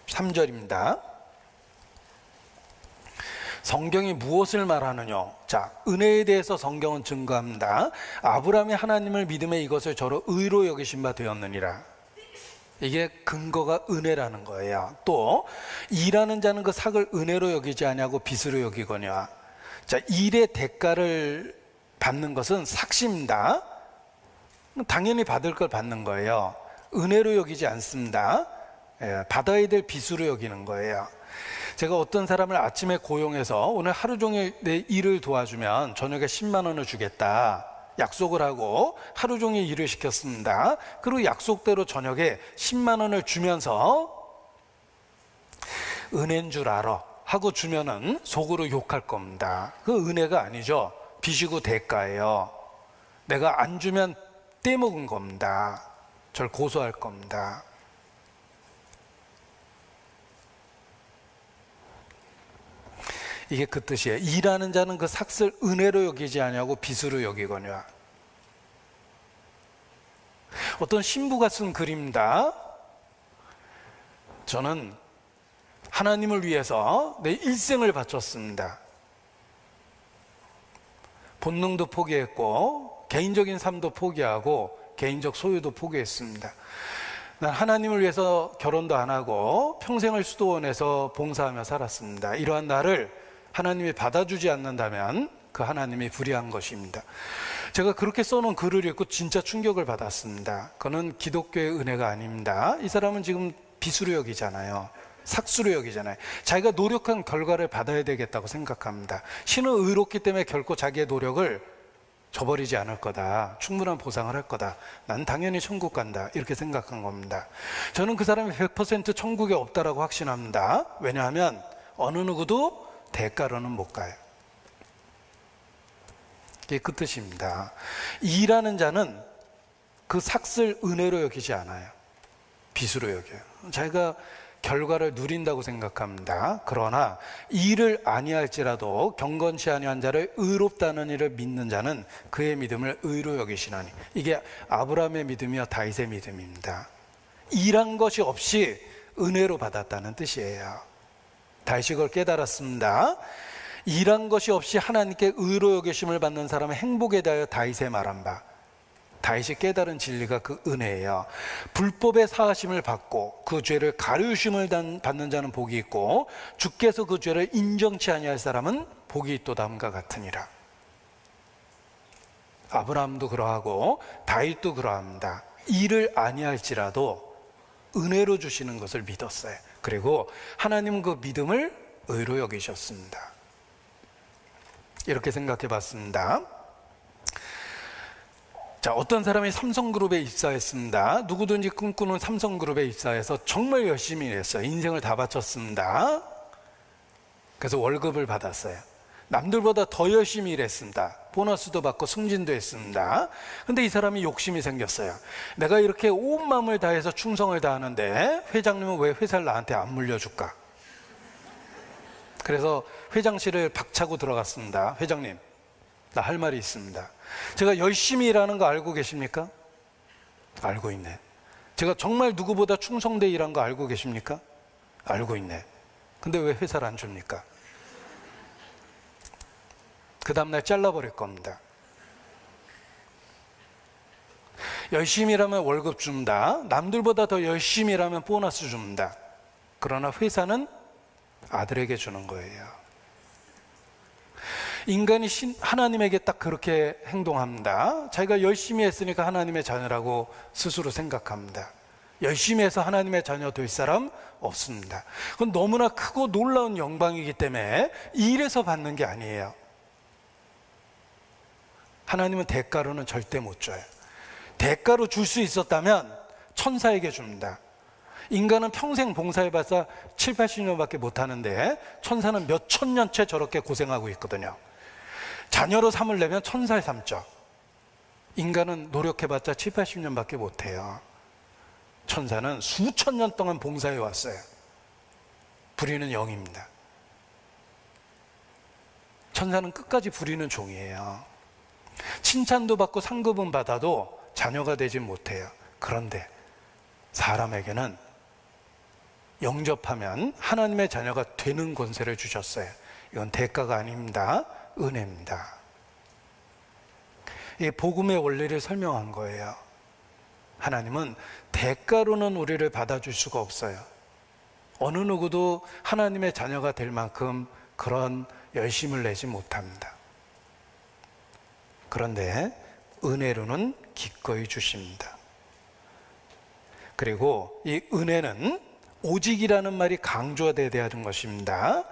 3절입니다. 성경이 무엇을 말하느냐? 자, 은혜에 대해서 성경은 증거합니다. 아브라함이 하나님을 믿음에 이것을 저로 의로 여기신 바 되었느니라. 이게 근거가 은혜라는 거예요. 또 일하는 자는 그 삭을 은혜로 여기지 아니하고 빚으로 여기거니와. 자, 일의 대가를 받는 것은 삭시입니다. 당연히 받을 걸 받는 거예요. 은혜로 여기지 않습니다. 받아야 될 빚으로 여기는 거예요. 제가 어떤 사람을 아침에 고용해서 오늘 하루 종일 내 일을 도와주면 저녁에 10만 원을 주겠다 약속을 하고 하루 종일 일을 시켰습니다. 그리고 약속대로 저녁에 10만 원을 주면서 은혜인 줄 알아 하고 주면은 속으로 욕할 겁니다. 그 은혜가 아니죠. 빚이고 대가예요. 내가 안 주면 떼먹은 겁니다. 절 고소할 겁니다. 이게 그 뜻이에요. 일하는 자는 그 삭슬 은혜로 여기지 아니하고 빚으로 여기거니와. 어떤 신부가 쓴 글입니다. 저는 하나님을 위해서 내 일생을 바쳤습니다. 본능도 포기했고 개인적인 삶도 포기하고 개인적 소유도 포기했습니다. 난 하나님을 위해서 결혼도 안 하고 평생을 수도원에서 봉사하며 살았습니다. 이러한 나를 하나님이 받아주지 않는다면 그 하나님이 불의한 것입니다. 제가 그렇게 써놓은 글을 읽고 진짜 충격을 받았습니다. 그거는 기독교의 은혜가 아닙니다. 이 사람은 지금 빚으로 여기잖아요. 삭수로 여기잖아요. 자기가 노력한 결과를 받아야 되겠다고 생각합니다. 신은 의롭기 때문에 결코 자기의 노력을 저버리지 않을 거다. 충분한 보상을 할 거다. 난 당연히 천국 간다. 이렇게 생각한 겁니다. 저는 그 사람이 100% 천국에 없다라고 확신합니다. 왜냐하면 어느 누구도 대가로는 못 가요. 이게 그 뜻입니다. 일하는 자는 그 삭슬 은혜로 여기지 않아요. 빚으로 여겨요. 자기가 결과를 누린다고 생각합니다. 그러나 일을 아니할지라도 경건치 아니한 자를 의롭다는 일을 믿는 자는 그의 믿음을 의로 여기시나니. 이게 아브라함의 믿음이요 다윗의 믿음입니다. 일한 것이 없이 은혜로 받았다는 뜻이에요. 다윗이 그걸 깨달았습니다. 일한 것이 없이 하나님께 의로 여기심을 받는 사람의 행복에 대하여 다윗의 말한 바, 다윗이 깨달은 진리가 그 은혜예요. 불법의 사하심을 받고 그 죄를 가르우심을 받는 자는 복이 있고 주께서 그 죄를 인정치 아니할 사람은 복이 있도다함과 같으니라. 아브라함도 그러하고 다윗도 그러합니다. 일을 아니할지라도 은혜로 주시는 것을 믿었어요. 그리고 하나님은 그 믿음을 의로 여기셨습니다. 이렇게 생각해 봤습니다. 자, 어떤 사람이 삼성그룹에 입사했습니다. 누구든지 꿈꾸는 삼성그룹에 입사해서 정말 열심히 일했어요. 인생을 다 바쳤습니다. 그래서 월급을 받았어요. 남들보다 더 열심히 일했습니다. 보너스도 받고 승진도 했습니다. 근데 이 사람이 욕심이 생겼어요. 내가 이렇게 온 마음을 다해서 충성을 다하는데 회장님은 왜 회사를 나한테 안 물려줄까? 그래서 회장실을 박차고 들어갔습니다. 회장님, 나 할 말이 있습니다. 제가 열심히 일하는 거 알고 계십니까? 알고 있네. 제가 정말 누구보다 충성되어 일한 거 알고 계십니까? 알고 있네. 근데 왜 회사를 안 줍니까? 그 다음날 잘라버릴 겁니다. 열심히 일하면 월급 줍니다. 남들보다 더 열심히 일하면 보너스 줍니다. 그러나 회사는 아들에게 주는 거예요. 인간이 하나님에게 딱 그렇게 행동합니다. 자기가 열심히 했으니까 하나님의 자녀라고 스스로 생각합니다. 열심히 해서 하나님의 자녀 될 사람 없습니다. 그건 너무나 크고 놀라운 영광이기 때문에 일에서 받는 게 아니에요. 하나님은 대가로는 절대 못 줘요. 대가로 줄 수 있었다면 천사에게 줍니다. 인간은 평생 봉사해봤자 7, 80년밖에 못하는데 천사는 몇 천 년째 저렇게 고생하고 있거든요. 자녀로 삼으려면 천사에 삼죠. 인간은 노력해봤자 7, 80년밖에 못해요. 천사는 수천 년 동안 봉사해 왔어요. 부리는 영입니다. 천사는 끝까지 부리는 종이에요. 칭찬도 받고 상급은 받아도 자녀가 되지 못해요. 그런데 사람에게는 영접하면 하나님의 자녀가 되는 권세를 주셨어요. 이건 대가가 아닙니다. 은혜입니다. 이 복음의 원리를 설명한 거예요. 하나님은 대가로는 우리를 받아줄 수가 없어요. 어느 누구도 하나님의 자녀가 될 만큼 그런 열심을 내지 못합니다. 그런데 은혜로는 기꺼이 주십니다. 그리고 이 은혜는 오직이라는 말이 강조되어야 하는 것입니다.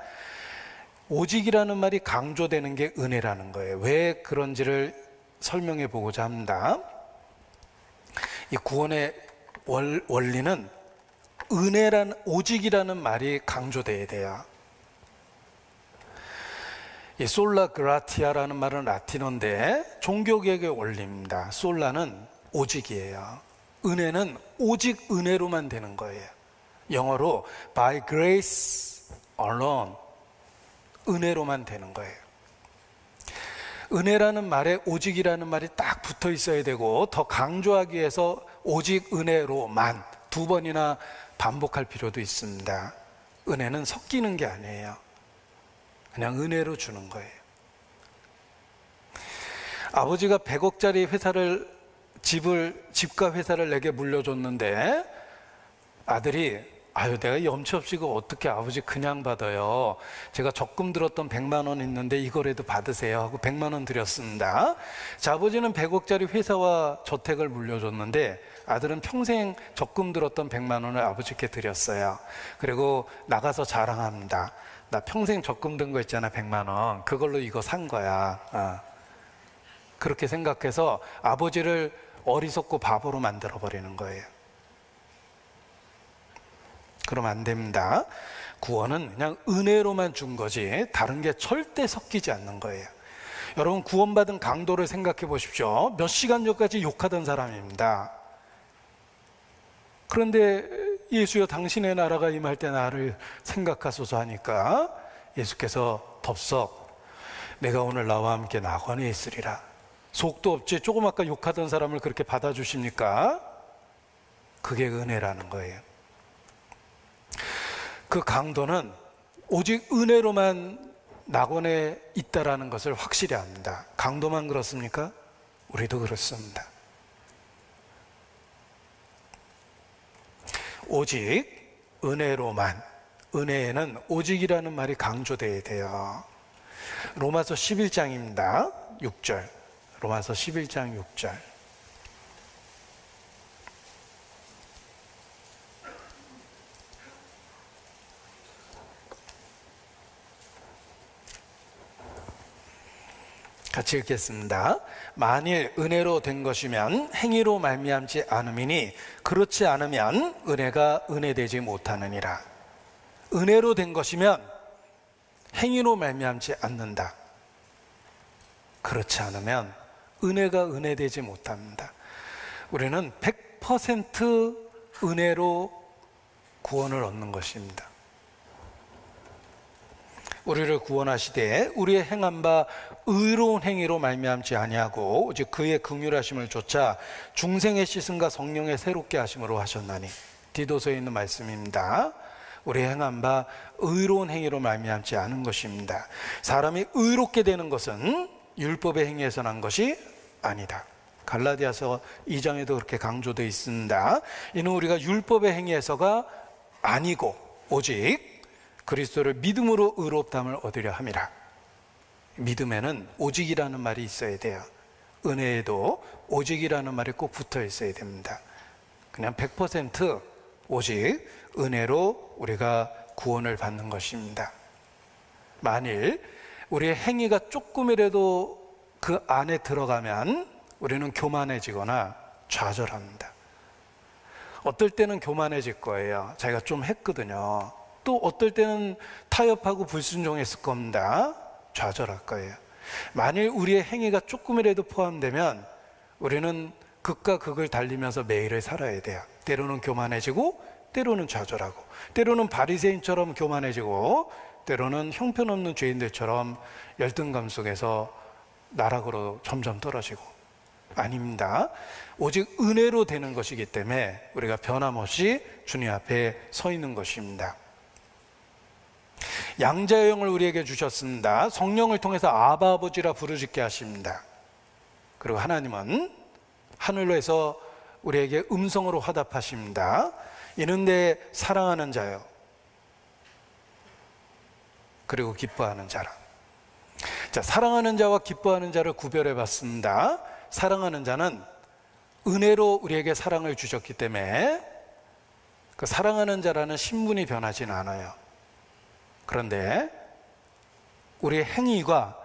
오직이라는 말이 강조되는 게 은혜라는 거예요. 왜 그런지를 설명해 보고자 합니다. 이 구원의 원리는 오직이라는 말이 강조되어야 돼요. 이 솔라 그라티아라는 말은 라틴어인데 종교개혁의 원리입니다. 솔라는 오직이에요. 은혜는 오직 은혜로만 되는 거예요. 영어로 by grace alone, 은혜로만 되는 거예요. 은혜라는 말에 오직이라는 말이 딱 붙어 있어야 되고, 더 강조하기 위해서 오직 은혜로만 두 번이나 반복할 필요도 있습니다. 은혜는 섞이는 게 아니에요. 그냥 은혜로 주는 거예요. 아버지가 100억짜리 집과 회사를 내게 물려줬는데 아들이 내가 염치 없이 이거 어떻게 아버지 그냥 받아요. 제가 적금 들었던 100만 원 있는데 이거라도 받으세요 하고 100만 원 드렸습니다. 자, 아버지는 100억짜리 회사와 저택을 물려줬는데 아들은 평생 적금 들었던 100만 원을 아버지께 드렸어요. 그리고 나가서 자랑합니다. 나 평생 적금 든 거 있잖아, 100만 원. 그걸로 이거 산 거야. 그렇게 생각해서 아버지를 어리석고 바보로 만들어버리는 거예요. 그러면 안 됩니다. 구원은 그냥 은혜로만 준 거지 다른 게 절대 섞이지 않는 거예요. 여러분, 구원받은 강도를 생각해 보십시오. 몇 시간 전까지 욕하던 사람입니다. 그런데 예수여 당신의 나라가 임할 때 나를 생각하소서 하니까 예수께서 덥석 내가 오늘 나와 함께 낙원에 있으리라. 속도 없지 조금 아까 욕하던 사람을 그렇게 받아주십니까? 그게 은혜라는 거예요. 그 강도는 오직 은혜로만 낙원에 있다라는 것을 확실히 압니다. 강도만 그렇습니까? 우리도 그렇습니다. 오직 은혜로만, 은혜에는 오직이라는 말이 강조되어야 돼요. 로마서 11장입니다. 6절. 로마서 11장 6절. 같이 읽겠습니다. 만일 은혜로 된 것이면 행위로 말미암지 않음이니 그렇지 않으면 은혜가 은혜되지 못하느니라. 은혜로 된 것이면 행위로 말미암지 않는다. 그렇지 않으면 은혜가 은혜되지 못합니다. 우리는 100% 은혜로 구원을 얻는 것입니다. 우리를 구원하시되 우리의 행한 바 의로운 행위로 말미암지 아니하고 오직 그의 긍휼하심을 좇아 중생의 씻음과 성령의 새롭게 하심으로 하셨나니. 디도서에 있는 말씀입니다. 우리의 행한 바 의로운 행위로 말미암지 않은 것입니다. 사람이 의롭게 되는 것은 율법의 행위에서 난 것이 아니다. 갈라디아서 2장에도 그렇게 강조되어 있습니다. 이는 우리가 율법의 행위에서가 아니고 오직 그리스도를 믿음으로 의롭다함을 얻으려 함이라. 믿음에는 오직이라는 말이 있어야 돼요. 은혜에도 오직이라는 말이 꼭 붙어 있어야 됩니다. 그냥 100% 오직 은혜로 우리가 구원을 받는 것입니다. 만일 우리의 행위가 조금이라도 그 안에 들어가면 우리는 교만해지거나 좌절합니다. 어떨 때는 교만해질 거예요. 자기가 좀 했거든요. 또 어떨 때는 타협하고 불순종했을 겁니다. 좌절할 거예요. 만일 우리의 행위가 조금이라도 포함되면 우리는 극과 극을 달리면서 매일을 살아야 돼요. 때로는 교만해지고 때로는 좌절하고 때로는 바리새인처럼 교만해지고 때로는 형편없는 죄인들처럼 열등감 속에서 나락으로 점점 떨어지고. 아닙니다. 오직 은혜로 되는 것이기 때문에 우리가 변함없이 주님 앞에 서 있는 것입니다. 양자의 영을 우리에게 주셨습니다. 성령을 통해서 아바 아버지라 부르짖게 하십니다. 그리고 하나님은 하늘에서 우리에게 음성으로 화답하십니다. 이는 내 사랑하는 자요 그리고 기뻐하는 자라. 자, 사랑하는 자와 기뻐하는 자를 구별해 봤습니다. 사랑하는 자는 은혜로 우리에게 사랑을 주셨기 때문에 그 사랑하는 자라는 신분이 변하지는 않아요. 그런데 우리의 행위가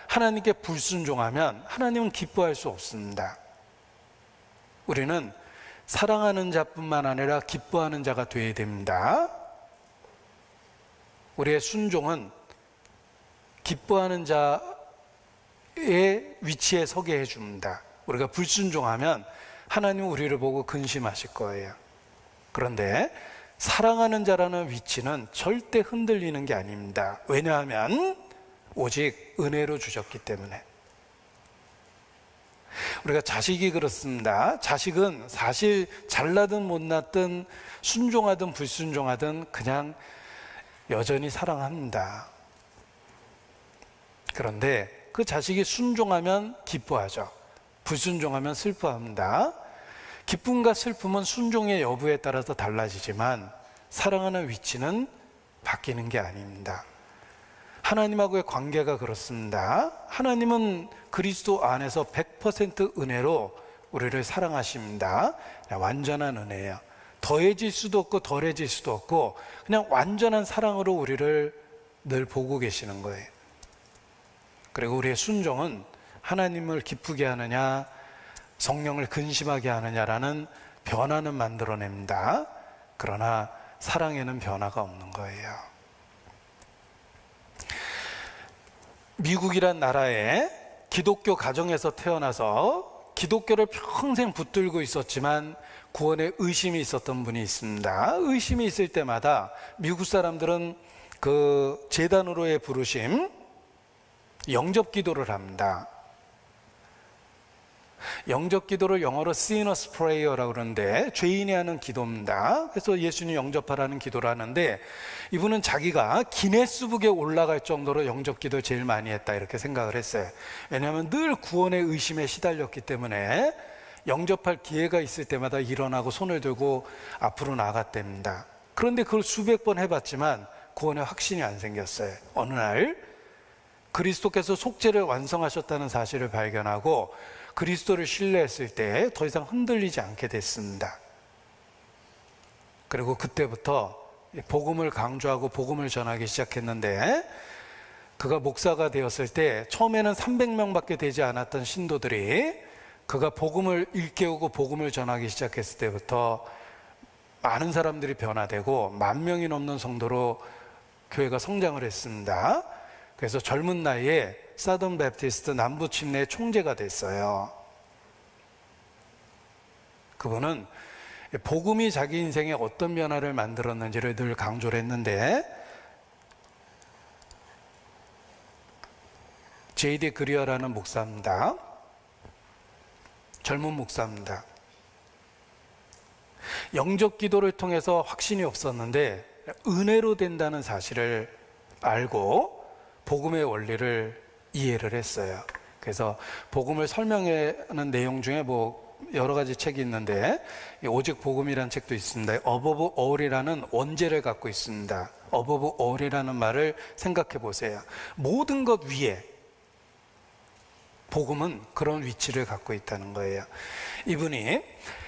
하나님께 불순종하면 하나님은 기뻐할 수 없습니다. 우리는 사랑하는 자뿐만 아니라 기뻐하는 자가 되어야 됩니다. 우리의 순종은 기뻐하는 자의 위치에 서게 해줍니다. 우리가 불순종하면 하나님은 우리를 보고 근심하실 거예요. 그런데 사랑하는 자라는 위치는 절대 흔들리는 게 아닙니다. 왜냐하면 오직 은혜로 주셨기 때문에. 우리가 자식이 그렇습니다. 자식은 사실 잘나든 못났든 순종하든 불순종하든 그냥 여전히 사랑합니다. 그런데 그 자식이 순종하면 기뻐하죠. 불순종하면 슬퍼합니다. 기쁨과 슬픔은 순종의 여부에 따라서 달라지지만 사랑하는 위치는 바뀌는 게 아닙니다. 하나님하고의 관계가 그렇습니다. 하나님은 그리스도 안에서 100% 은혜로 우리를 사랑하십니다. 완전한 은혜예요. 더해질 수도 없고 덜해질 수도 없고 그냥 완전한 사랑으로 우리를 늘 보고 계시는 거예요. 그리고 우리의 순종은 하나님을 기쁘게 하느냐 성령을 근심하게 하느냐라는 변화는 만들어냅니다. 그러나 사랑에는 변화가 없는 거예요. 미국이란 나라에 기독교 가정에서 태어나서 기독교를 평생 붙들고 있었지만 구원에 의심이 있었던 분이 있습니다. 의심이 있을 때마다 미국 사람들은 그 제단으로의 부르심, 영접 기도를 합니다. 영접 기도를 영어로 sinner's prayer라고 그러는데 죄인이 하는 기도입니다. 그래서 예수님 영접하라는 기도를 하는데 이분은 자기가 기네스북에 올라갈 정도로 영접 기도를 제일 많이 했다 이렇게 생각을 했어요. 왜냐하면 늘 구원의 의심에 시달렸기 때문에 영접할 기회가 있을 때마다 일어나고 손을 들고 앞으로 나갔답니다. 그런데 그걸 수백 번 해봤지만 구원의 확신이 안 생겼어요. 어느 날 그리스도께서 속죄를 완성하셨다는 사실을 발견하고 그리스도를 신뢰했을 때 더 이상 흔들리지 않게 됐습니다. 그리고 그때부터 복음을 강조하고 복음을 전하기 시작했는데 그가 목사가 되었을 때 처음에는 300명밖에 되지 않았던 신도들이 그가 복음을 일깨우고 복음을 전하기 시작했을 때부터 많은 사람들이 변화되고 10,000명이 넘는 성도로 교회가 성장을 했습니다. 그래서 젊은 나이에 사던 베프티스트 남부 침례의 총재가 됐어요. 그분은 복음이 자기 인생에 어떤 변화를 만들었는지를 늘 강조를 했는데 J.D. 그리어라는 목사입니다. 젊은 목사입니다. 영접 기도를 통해서 확신이 없었는데 은혜로 된다는 사실을 알고 복음의 원리를 이해를 했어요. 그래서 복음을 설명하는 내용 중에 여러 가지 책이 있는데 오직 복음이라는 책도 있습니다. above all이라는 원제를 갖고 있습니다. above all이라는 말을 생각해 보세요. 모든 것 위에 복음은 그런 위치를 갖고 있다는 거예요. 이분이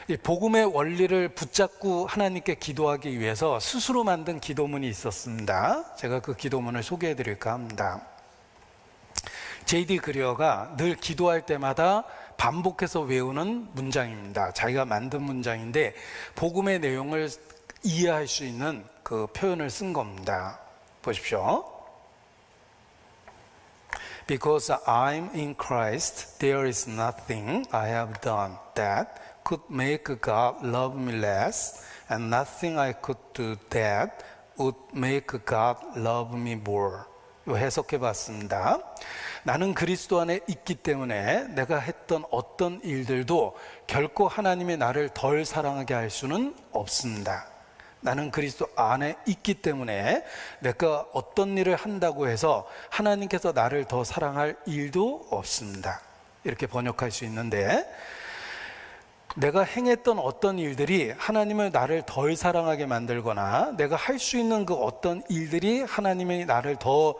이 복음의 원리를 붙잡고 하나님께 기도하기 위해서 스스로 만든 기도문이 있었습니다. 제가 그 기도문을 소개해 드릴까 합니다. J.D. 그리어가 늘 기도할 때마다 반복해서 외우는 문장입니다. 자기가 만든 문장인데 복음의 내용을 이해할 수 있는 그 표현을 쓴 겁니다. 보십시오. Because I'm in Christ, there is nothing I have done that could make God love me less, and nothing I could do that would make God love me more. 해석해 봤습니다. 나는 그리스도 안에 있기 때문에 내가 했던 어떤 일들도 결코 하나님이 나를 덜 사랑하게 할 수는 없습니다. 나는 그리스도 안에 있기 때문에 내가 어떤 일을 한다고 해서 하나님께서 나를 더 사랑할 일도 없습니다. 이렇게 번역할 수 있는데 내가 행했던 어떤 일들이 하나님을 나를 덜 사랑하게 만들거나 내가 할 수 있는 그 어떤 일들이 하나님이 나를 더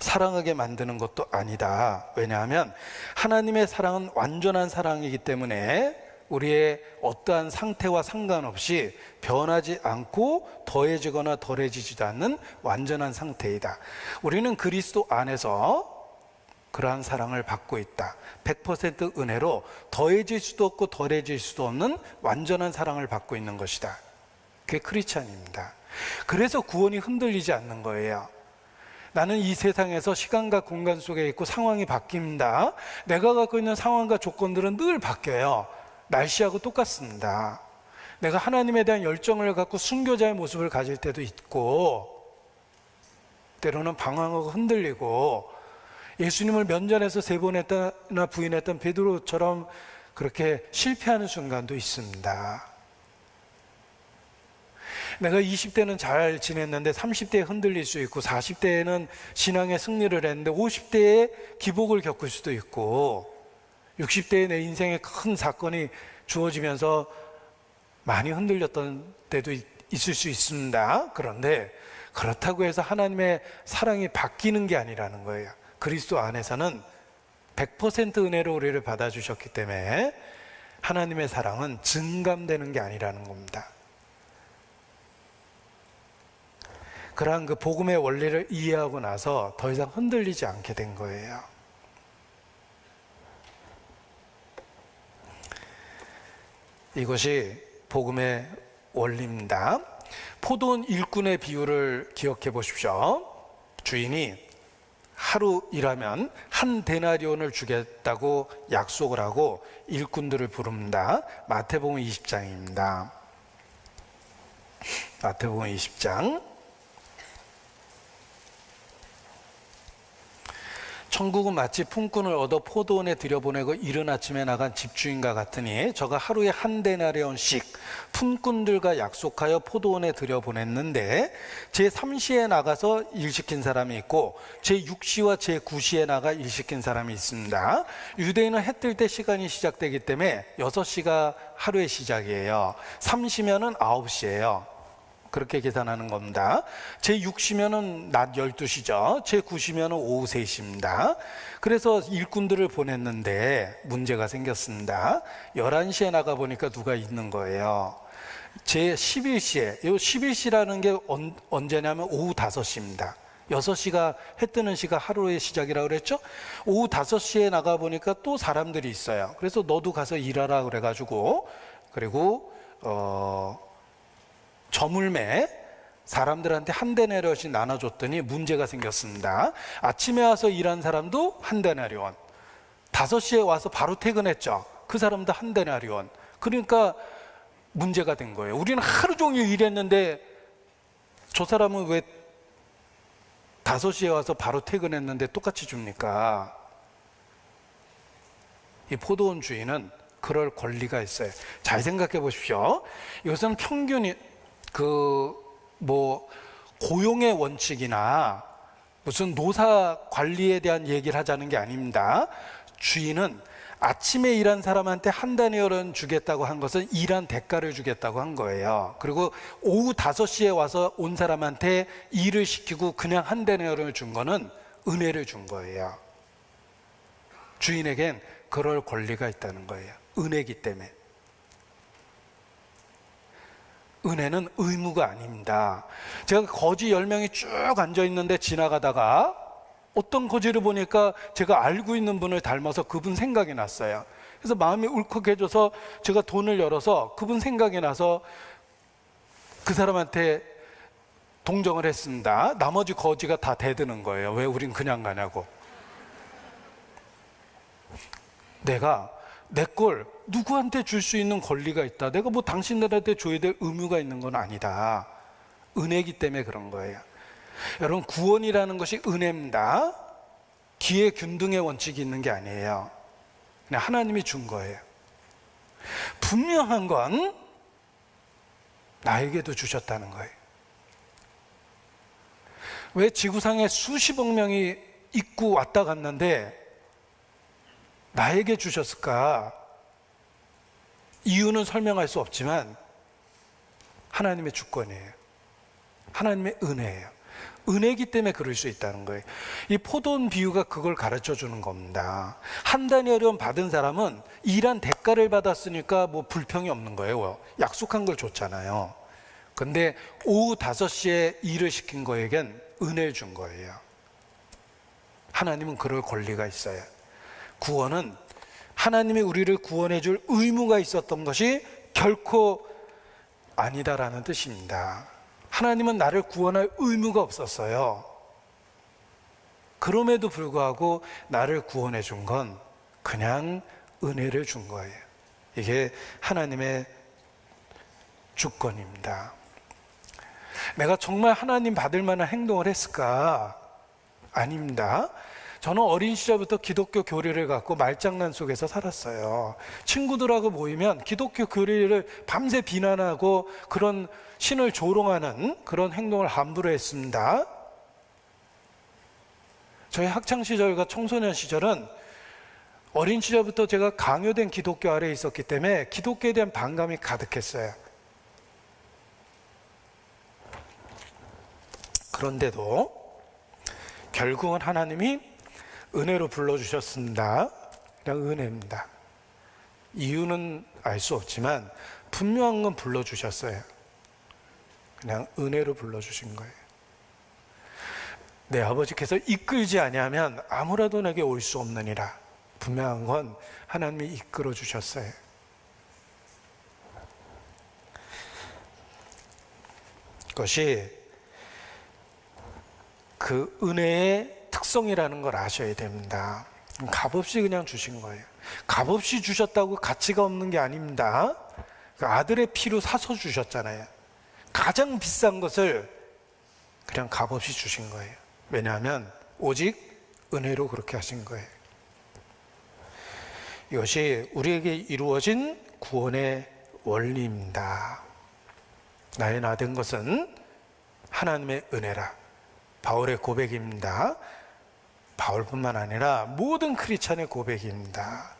사랑하게 만드는 것도 아니다. 왜냐하면 하나님의 사랑은 완전한 사랑이기 때문에 우리의 어떠한 상태와 상관없이 변하지 않고 더해지거나 덜해지지도 않는 완전한 상태이다. 우리는 그리스도 안에서 그러한 사랑을 받고 있다. 100% 은혜로 더해질 수도 없고 덜해질 수도 없는 완전한 사랑을 받고 있는 것이다. 그게 크리스찬입니다. 그래서 구원이 흔들리지 않는 거예요. 나는 이 세상에서 시간과 공간 속에 있고 상황이 바뀝니다. 내가 갖고 있는 상황과 조건들은 늘 바뀌어요. 날씨하고 똑같습니다. 내가 하나님에 대한 열정을 갖고 순교자의 모습을 가질 때도 있고, 때로는 방황하고 흔들리고, 예수님을 면전에서 3번 했다나 부인했던 베드로처럼 그렇게 실패하는 순간도 있습니다. 내가 20대는 잘 지냈는데 30대에 흔들릴 수 있고, 40대에는 신앙의 승리를 했는데 50대에 기복을 겪을 수도 있고, 60대에 내 인생에 큰 사건이 주어지면서 많이 흔들렸던 때도 있을 수 있습니다. 그런데 그렇다고 해서 하나님의 사랑이 바뀌는 게 아니라는 거예요. 그리스도 안에서는 100% 은혜로 우리를 받아주셨기 때문에 하나님의 사랑은 증감되는 게 아니라는 겁니다. 그러한 그 복음의 원리를 이해하고 나서 더 이상 흔들리지 않게 된 거예요. 이것이 복음의 원리입니다. 포도원 일꾼의 비유를 기억해 보십시오. 주인이 하루 일하면 한 데나리온을 주겠다고 약속을 하고 일꾼들을 부릅니다. 마태복음 20장입니다. 마태복음 20장. 천국은 마치 품꾼을 얻어 포도원에 들여보내고 이른 아침에 나간 집주인과 같으니 저가 하루에 한 데나리온씩 품꾼들과 약속하여 포도원에 들여보냈는데 제3시에 나가서 일시킨 사람이 있고 제6시와 제9시에 나가 일시킨 사람이 있습니다. 유대인은 해 뜰 때 시간이 시작되기 때문에 6시가 하루의 시작이에요. 3시면은 9시예요. 그렇게 계산하는 겁니다. 제6시면은 낮 12시죠. 제9시면은 오후 3시입니다. 그래서 일꾼들을 보냈는데 문제가 생겼습니다. 11시에 나가보니까 누가 있는 거예요. 제11시에, 이 11시라는 게 언제냐면 오후 5시입니다. 6시가 해 뜨는 시가 하루의 시작이라고 그랬죠? 오후 5시에 나가보니까 또 사람들이 있어요. 그래서 너도 가서 일하라 그래가지고, 그리고 저물매 사람들한테 한 데나리온씩 나눠줬더니 문제가 생겼습니다. 아침에 와서 일한 사람도 한 데나리온, 5시에 와서 바로 퇴근했죠. 그 사람도 한 데나리온. 그러니까 문제가 된 거예요. 우리는 하루 종일 일했는데 저 사람은 왜 5시에 와서 바로 퇴근했는데 똑같이 줍니까? 이 포도원 주인은 그럴 권리가 있어요. 잘 생각해 보십시오. 이것은 평균이 고용의 원칙이나 무슨 노사 관리에 대한 얘기를 하자는 게 아닙니다. 주인은 아침에 일한 사람한테 한 데나리온 주겠다고 한 것은 일한 대가를 주겠다고 한 거예요. 그리고 오후 5시에 와서 온 사람한테 일을 시키고 그냥 한 데나리온을 준 거는 은혜를 준 거예요. 주인에겐 그럴 권리가 있다는 거예요. 은혜이기 때문에. 은혜는 의무가 아닙니다. 제가 거지 10명이 쭉 앉아있는데 지나가다가 어떤 거지를 보니까 제가 알고 있는 분을 닮아서 그분 생각이 났어요. 그래서 마음이 울컥해져서 제가 돈을 열어서 그분 생각이 나서 그 사람한테 동정을 했습니다. 나머지 거지가 다 대드는 거예요. 왜 우린 그냥 가냐고. 내가 내 걸 누구한테 줄 수 있는 권리가 있다. 내가 뭐 당신들한테 줘야 될 의무가 있는 건 아니다. 은혜이기 때문에 그런 거예요. 여러분, 구원이라는 것이 은혜입니다. 기회 균등의 원칙이 있는 게 아니에요. 그냥 하나님이 준 거예요. 분명한 건 나에게도 주셨다는 거예요. 왜 지구상에 수십억 명이 있고 왔다 갔는데 나에게 주셨을까? 이유는 설명할 수 없지만 하나님의 주권이에요. 하나님의 은혜예요. 은혜이기 때문에 그럴 수 있다는 거예요. 이 포도원 비유가 그걸 가르쳐 주는 겁니다. 한 데나리온 받은 사람은 일한 대가를 받았으니까 뭐 불평이 없는 거예요. 약속한 걸 줬잖아요. 근데 오후 5시에 일을 시킨 거에겐 은혜를 준 거예요. 하나님은 그럴 권리가 있어요. 구원은 하나님이 우리를 구원해 줄 의무가 있었던 것이 결코 아니다라는 뜻입니다. 하나님은 나를 구원할 의무가 없었어요. 그럼에도 불구하고 나를 구원해 준 건 그냥 은혜를 준 거예요. 이게 하나님의 주권입니다. 내가 정말 하나님 받을 만한 행동을 했을까? 아닙니다. 저는 어린 시절부터 기독교 교리를 갖고 말장난 속에서 살았어요. 친구들하고 모이면 기독교 교리를 밤새 비난하고 그런 신을 조롱하는 그런 행동을 함부로 했습니다. 저희 학창시절과 청소년 시절은 어린 시절부터 제가 강요된 기독교 아래에 있었기 때문에 기독교에 대한 반감이 가득했어요. 그런데도 결국은 하나님이 은혜로 불러주셨습니다. 그냥 은혜입니다. 이유는 알 수 없지만 분명한 건 불러주셨어요. 그냥 은혜로 불러주신 거예요. 내 아버지께서 이끌지 아니하면 아무라도 내게 올 수 없느니라. 분명한 건 하나님이 이끌어 주셨어요. 그것이 그 은혜의 특성이라는 걸 아셔야 됩니다. 값없이 그냥 주신 거예요. 값없이 주셨다고 가치가 없는 게 아닙니다. 그 아들의 피로 사서 주셨잖아요. 가장 비싼 것을 그냥 값없이 주신 거예요. 왜냐하면 오직 은혜로 그렇게 하신 거예요. 이것이 우리에게 이루어진 구원의 원리입니다. 나의 나 된 것은 하나님의 은혜라. 바울의 고백입니다. 바울뿐만 아니라 모든 크리스찬의 고백입니다.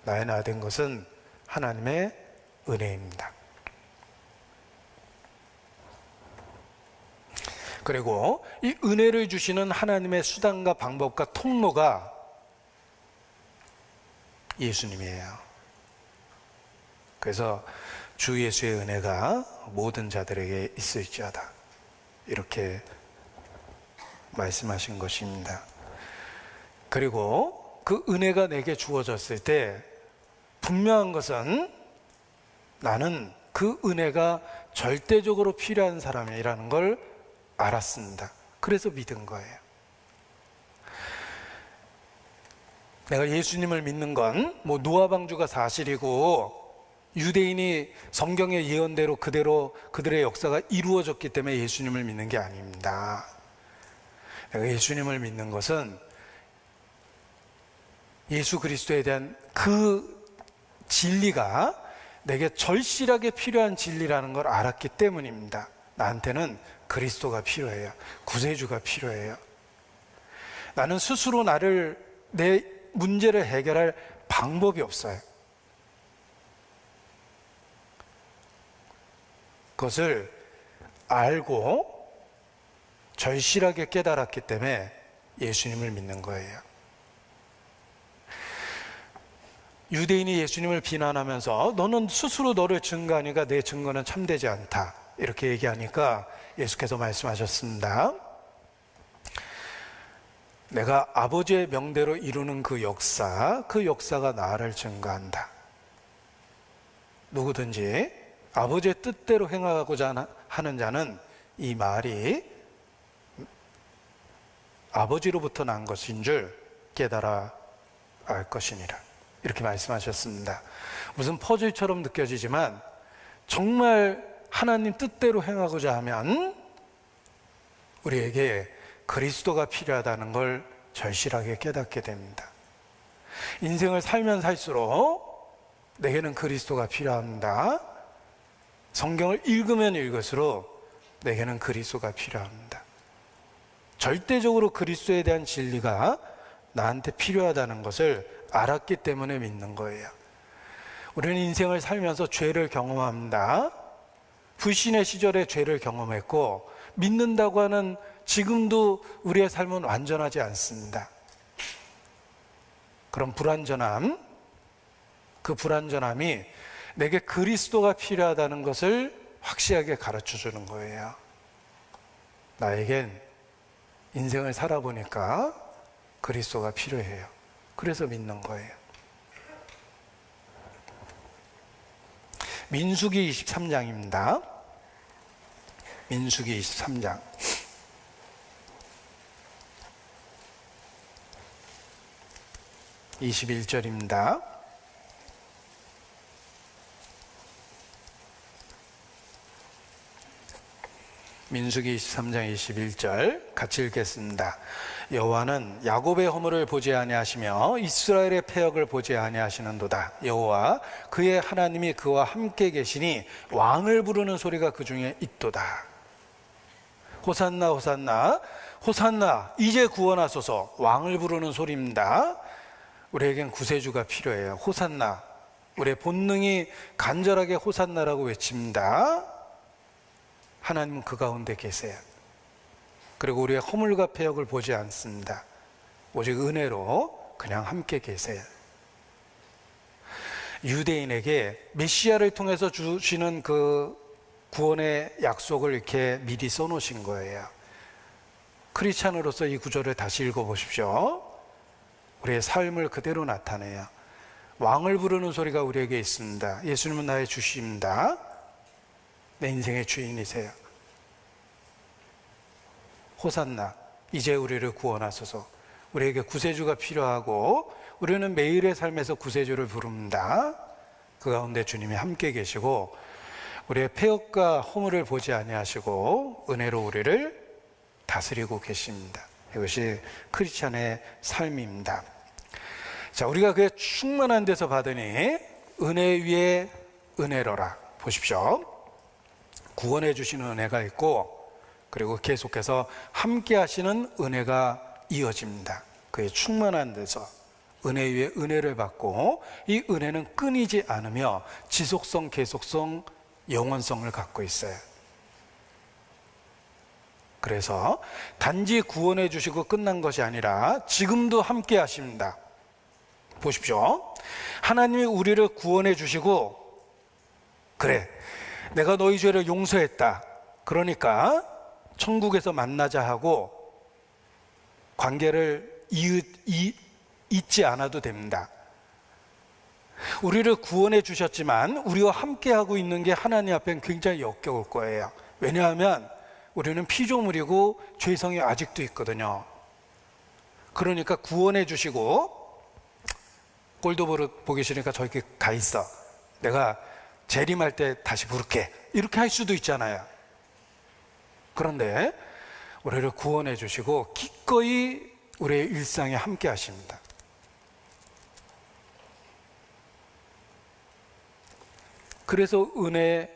나의 나 된 것은 하나님의 은혜입니다. 그리고 이 은혜를 주시는 하나님의 수단과 방법과 통로가 예수님이에요. 그래서 주 예수의 은혜가 모든 자들에게 있을지어다, 이렇게 말씀하신 것입니다. 그리고 그 은혜가 내게 주어졌을 때 분명한 것은 나는 그 은혜가 절대적으로 필요한 사람이라는 걸 알았습니다. 그래서 믿은 거예요. 내가 예수님을 믿는 건 노아 방주가 사실이고 유대인이 성경의 예언대로 그대로 그들의 역사가 이루어졌기 때문에 예수님을 믿는 게 아닙니다. 내가 예수님을 믿는 것은 예수 그리스도에 대한 그 진리가 내게 절실하게 필요한 진리라는 걸 알았기 때문입니다. 나한테는 그리스도가 필요해요. 구세주가 필요해요. 나는 스스로 내 문제를 해결할 방법이 없어요. 그것을 알고 절실하게 깨달았기 때문에 예수님을 믿는 거예요. 유대인이 예수님을 비난하면서 너는 스스로 너를 증거하니까 내 증거는 참되지 않다, 이렇게 얘기하니까 예수께서 말씀하셨습니다. 내가 아버지의 명대로 이루는 그 역사가 나를 증거한다. 누구든지 아버지의 뜻대로 행하고자 하는 자는 이 말이 아버지로부터 난 것인 줄 깨달아 알 것이니라, 이렇게 말씀하셨습니다. 무슨 퍼즐처럼 느껴지지만 정말 하나님 뜻대로 행하고자 하면 우리에게 그리스도가 필요하다는 걸 절실하게 깨닫게 됩니다. 인생을 살면 살수록 내게는 그리스도가 필요합니다. 성경을 읽으면 읽을수록 내게는 그리스도가 필요합니다. 절대적으로 그리스도에 대한 진리가 나한테 필요하다는 것을 알았기 때문에 믿는 거예요. 우리는 인생을 살면서 죄를 경험합니다. 불신의 시절에 죄를 경험했고 믿는다고 하는 지금도 우리의 삶은 완전하지 않습니다. 그런 불완전함, 그 불완전함이 내게 그리스도가 필요하다는 것을 확실하게 가르쳐 주는 거예요. 나에겐 인생을 살아보니까 그리스도가 필요해요. 그래서 믿는 거예요. 민수기 23장입니다. 민수기 23장. 21절입니다. 민수기 23장 21절 같이 읽겠습니다. 여호와는 야곱의 허물을 보지 아니하시며 이스라엘의 패역을 보지 아니하시는도다. 여호와 그의 하나님이 그와 함께 계시니 왕을 부르는 소리가 그 중에 있도다. 호산나 호산나 호산나 이제 구원하소서. 왕을 부르는 소리입니다. 우리에겐 구세주가 필요해요. 호산나. 우리의 본능이 간절하게 호산나라고 외칩니다. 하나님은 그 가운데 계세요. 그리고 우리의 허물과 패역을 보지 않습니다. 오직 은혜로 그냥 함께 계세요. 유대인에게 메시아를 통해서 주시는 그 구원의 약속을 이렇게 미리 써놓으신 거예요. 크리스찬으로서 이 구절을 다시 읽어보십시오. 우리의 삶을 그대로 나타내요. 왕을 부르는 소리가 우리에게 있습니다. 예수님은 나의 주십니다. 내 인생의 주인이세요. 호산나 이제 우리를 구원하소서. 우리에게 구세주가 필요하고 우리는 매일의 삶에서 구세주를 부릅니다. 그 가운데 주님이 함께 계시고 우리의 패역과 허물을 보지 아니하시고 은혜로 우리를 다스리고 계십니다. 이것이 크리스찬의 삶입니다. 자, 우리가 그의 충만한 데서 받으니 은혜 위에 은혜로라. 보십시오. 구원해 주시는 은혜가 있고 그리고 계속해서 함께 하시는 은혜가 이어집니다. 그의 충만한 데서 은혜 위에 은혜를 받고 이 은혜는 끊이지 않으며 지속성, 계속성, 영원성을 갖고 있어요. 그래서 단지 구원해 주시고 끝난 것이 아니라 지금도 함께 하십니다. 보십시오. 하나님이 우리를 구원해 주시고 그래 내가 너희 죄를 용서했다. 그러니까 천국에서 만나자 하고 관계를 잊지 않아도 됩니다. 우리를 구원해 주셨지만 우리와 함께하고 있는 게 하나님 앞엔 굉장히 역겨울 거예요. 왜냐하면 우리는 피조물이고 죄성이 아직도 있거든요. 그러니까 구원해 주시고 꼴도 보기 싫으니까 저기 가 있어. 내가 재림할 때 다시 부를게. 이렇게 할 수도 있잖아요. 그런데 우리를 구원해 주시고 기꺼이 우리의 일상에 함께 하십니다. 그래서 은혜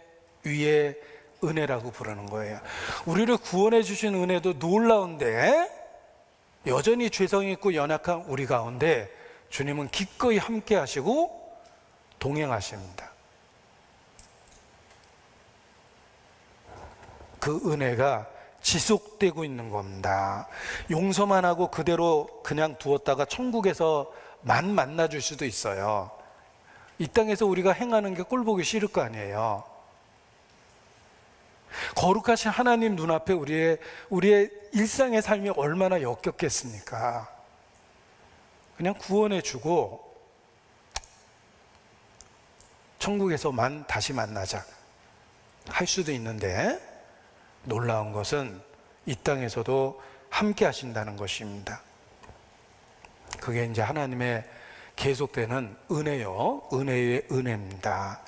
위에 은혜라고 부르는 거예요. 우리를 구원해 주신 은혜도 놀라운데 여전히 죄성이 있고 연약한 우리 가운데 주님은 기꺼이 함께 하시고 동행하십니다. 그 은혜가 지속되고 있는 겁니다. 용서만 하고 그대로 그냥 두었다가 천국에서만 만나줄 수도 있어요. 이 땅에서 우리가 행하는 게 꼴보기 싫을 거 아니에요. 거룩하신 하나님 눈앞에 우리의 일상의 삶이 얼마나 역겹겠습니까? 그냥 구원해 주고 천국에서만 다시 만나자 할 수도 있는데 놀라운 것은 이 땅에서도 함께 하신다는 것입니다. 그게 이제 하나님의 계속되는 은혜요, 은혜의 은혜입니다.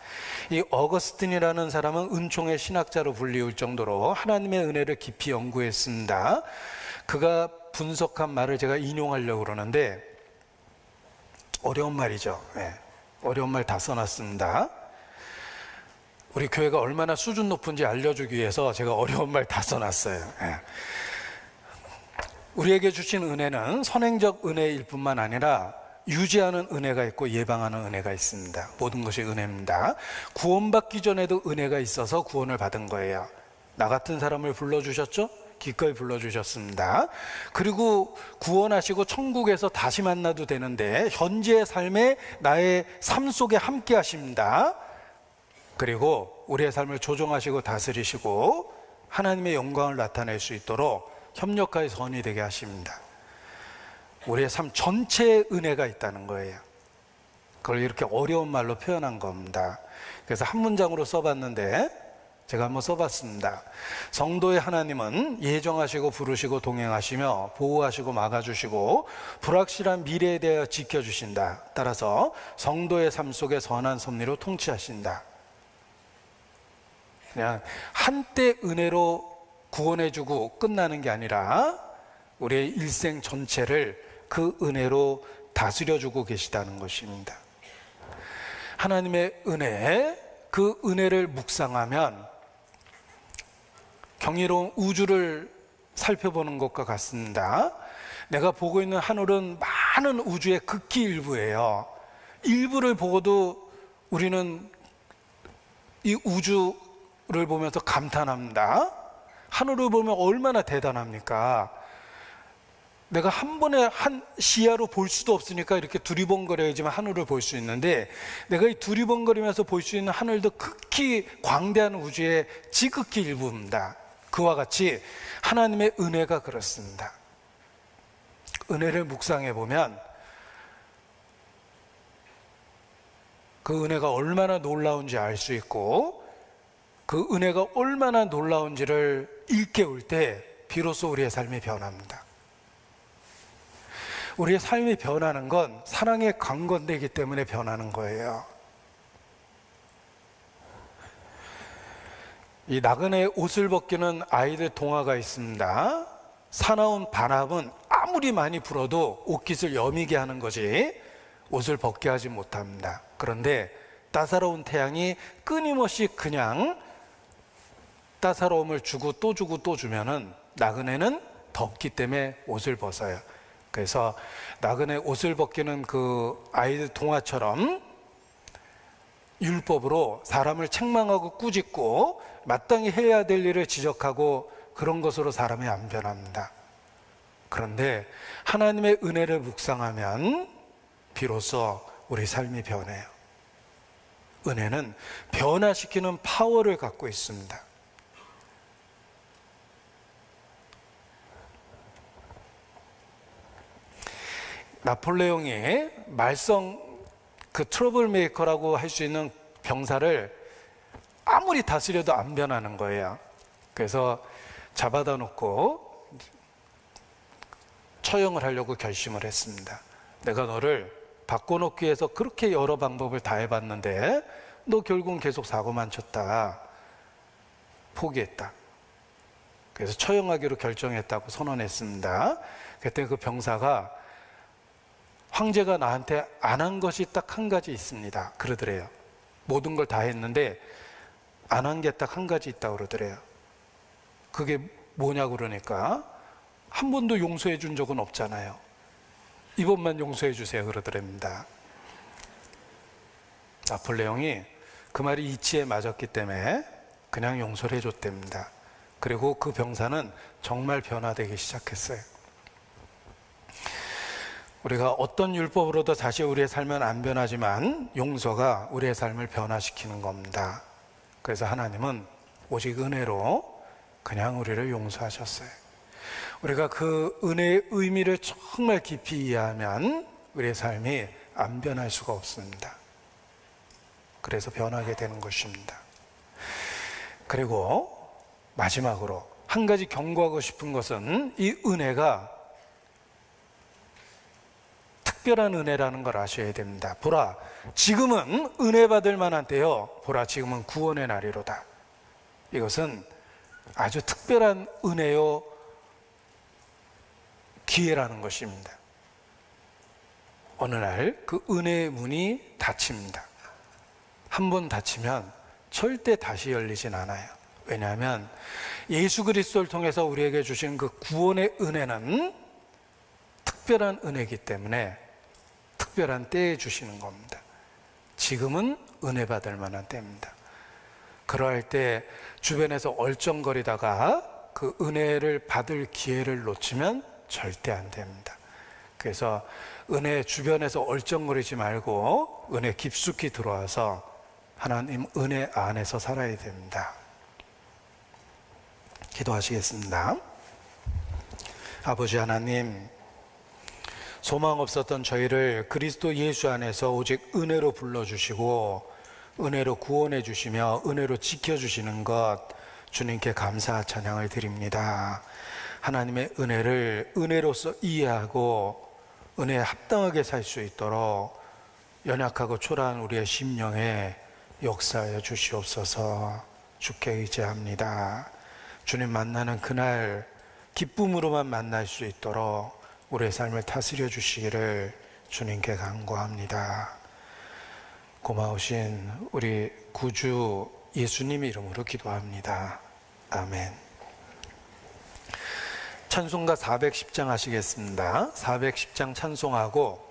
이 어거스틴이라는 사람은 은총의 신학자로 불리울 정도로 하나님의 은혜를 깊이 연구했습니다. 그가 분석한 말을 제가 인용하려고 그러는데 어려운 말이죠. 네, 어려운 말 다 써놨습니다. 우리 교회가 얼마나 수준 높은지 알려주기 위해서 제가 어려운 말 다 써놨어요. 네. 우리에게 주신 은혜는 선행적 은혜일 뿐만 아니라 유지하는 은혜가 있고 예방하는 은혜가 있습니다. 모든 것이 은혜입니다. 구원받기 전에도 은혜가 있어서 구원을 받은 거예요. 나 같은 사람을 불러주셨죠? 기꺼이 불러주셨습니다. 그리고 구원하시고 천국에서 다시 만나도 되는데 현재의 삶에 나의 삶 속에 함께 하십니다. 그리고 우리의 삶을 조종하시고 다스리시고 하나님의 영광을 나타낼 수 있도록 협력하여 선이 되게 하십니다. 우리의 삶 전체에 은혜가 있다는 거예요. 그걸 이렇게 어려운 말로 표현한 겁니다. 그래서 한 문장으로 써봤는데 제가 한번 써봤습니다. 성도의 하나님은 예정하시고 부르시고 동행하시며 보호하시고 막아주시고 불확실한 미래에 대하여 지켜주신다. 따라서 성도의 삶 속에 선한 섭리로 통치하신다. 그냥 한때 은혜로 구원해주고 끝나는 게 아니라 우리의 일생 전체를 그 은혜로 다스려주고 계시다는 것입니다. 하나님의 은혜, 그 은혜를 묵상하면 경이로운 우주를 살펴보는 것과 같습니다. 내가 보고 있는 하늘은 많은 우주의 극히 일부예요. 일부를 보고도 우리는 이 우주를 보면서 감탄합니다. 하늘을 보면 얼마나 대단합니까? 내가 한 번에 한 시야로 볼 수도 없으니까 이렇게 두리번거려야지만 하늘을 볼 수 있는데, 내가 이 두리번거리면서 볼 수 있는 하늘도 극히 광대한 우주의 지극히 일부입니다. 그와 같이 하나님의 은혜가 그렇습니다. 은혜를 묵상해 보면 그 은혜가 얼마나 놀라운지 알 수 있고, 그 은혜가 얼마나 놀라운지를 일깨울 때 비로소 우리의 삶이 변합니다. 우리의 삶이 변하는 건 사랑의 강건되기 때문에 변하는 거예요. 이 나그네 옷을 벗기는 아이들 동화가 있습니다. 사나운 바람은 아무리 많이 불어도 옷깃을 여미게 하는 거지 옷을 벗게 하지 못합니다. 그런데 따사로운 태양이 끊임없이 그냥 따사로움을 주고 또 주고 또 주면은 나그네는 덥기 때문에 옷을 벗어요. 그래서 나그네 옷을 벗기는 그 아이들 동화처럼 율법으로 사람을 책망하고 꾸짖고 마땅히 해야 될 일을 지적하고 그런 것으로 사람이 안 변합니다. 그런데 하나님의 은혜를 묵상하면 비로소 우리 삶이 변해요. 은혜는 변화시키는 파워를 갖고 있습니다. 나폴레옹이 말썽 그 트러블 메이커라고 할 수 있는 병사를 아무리 다스려도 안 변하는 거예요. 그래서 잡아다 놓고 처형을 하려고 결심을 했습니다. 내가 너를 바꿔놓기 위해서 그렇게 여러 방법을 다 해봤는데 너 결국은 계속 사고만 쳤다. 포기했다. 그래서 처형하기로 결정했다고 선언했습니다. 그때 그 병사가 황제가 나한테 안 한 것이 딱 한 가지 있습니다. 그러더래요. 모든 걸 다 했는데 안 한 게 딱 한 가지 있다고 그러더래요. 그게 뭐냐고 그러니까 한 번도 용서해 준 적은 없잖아요. 이번만 용서해 주세요 그러더랍니다. 나폴레옹이 그 말이 이치에 맞았기 때문에 그냥 용서를 해줬답니다. 그리고 그 병사는 정말 변화되기 시작했어요. 우리가 어떤 율법으로도 다시 우리의 삶은 안 변하지만 용서가 우리의 삶을 변화시키는 겁니다. 그래서 하나님은 오직 은혜로 그냥 우리를 용서하셨어요. 우리가 그 은혜의 의미를 정말 깊이 이해하면 우리의 삶이 안 변할 수가 없습니다. 그래서 변하게 되는 것입니다. 그리고 마지막으로 한 가지 경고하고 싶은 것은 이 은혜가 특별한 은혜라는 걸 아셔야 됩니다. 보라, 지금은 은혜 받을 만한 때요. 보라, 지금은 구원의 날이로다. 이것은 아주 특별한 은혜요, 기회라는 것입니다. 어느 날 그 은혜의 문이 닫힙니다. 한 번 닫히면 절대 다시 열리진 않아요. 왜냐하면 예수 그리스도를 통해서 우리에게 주신 그 구원의 은혜는 특별한 은혜이기 때문에 특별한 때에 주시는 겁니다. 지금은 은혜 받을 만한 때입니다. 그러할 때 주변에서 얼쩡거리다가 그 은혜를 받을 기회를 놓치면 절대 안 됩니다. 그래서 은혜 주변에서 얼쩡거리지 말고 은혜 깊숙이 들어와서 하나님 은혜 안에서 살아야 됩니다. 기도하시겠습니다. 아버지 하나님, 소망 없었던 저희를 그리스도 예수 안에서 오직 은혜로 불러주시고 은혜로 구원해 주시며 은혜로 지켜주시는 것 주님께 감사 찬양을 드립니다. 하나님의 은혜를 은혜로서 이해하고 은혜에 합당하게 살 수 있도록 연약하고 초라한 우리의 심령에 역사하여 주시옵소서. 주께 의지합니다. 주님 만나는 그날 기쁨으로만 만날 수 있도록 우리의 삶을 다스려 주시기를 주님께 간구합니다. 고마우신 우리 구주 예수님 이름으로 기도합니다. 아멘. 찬송가 410장 하시겠습니다. 410장 찬송하고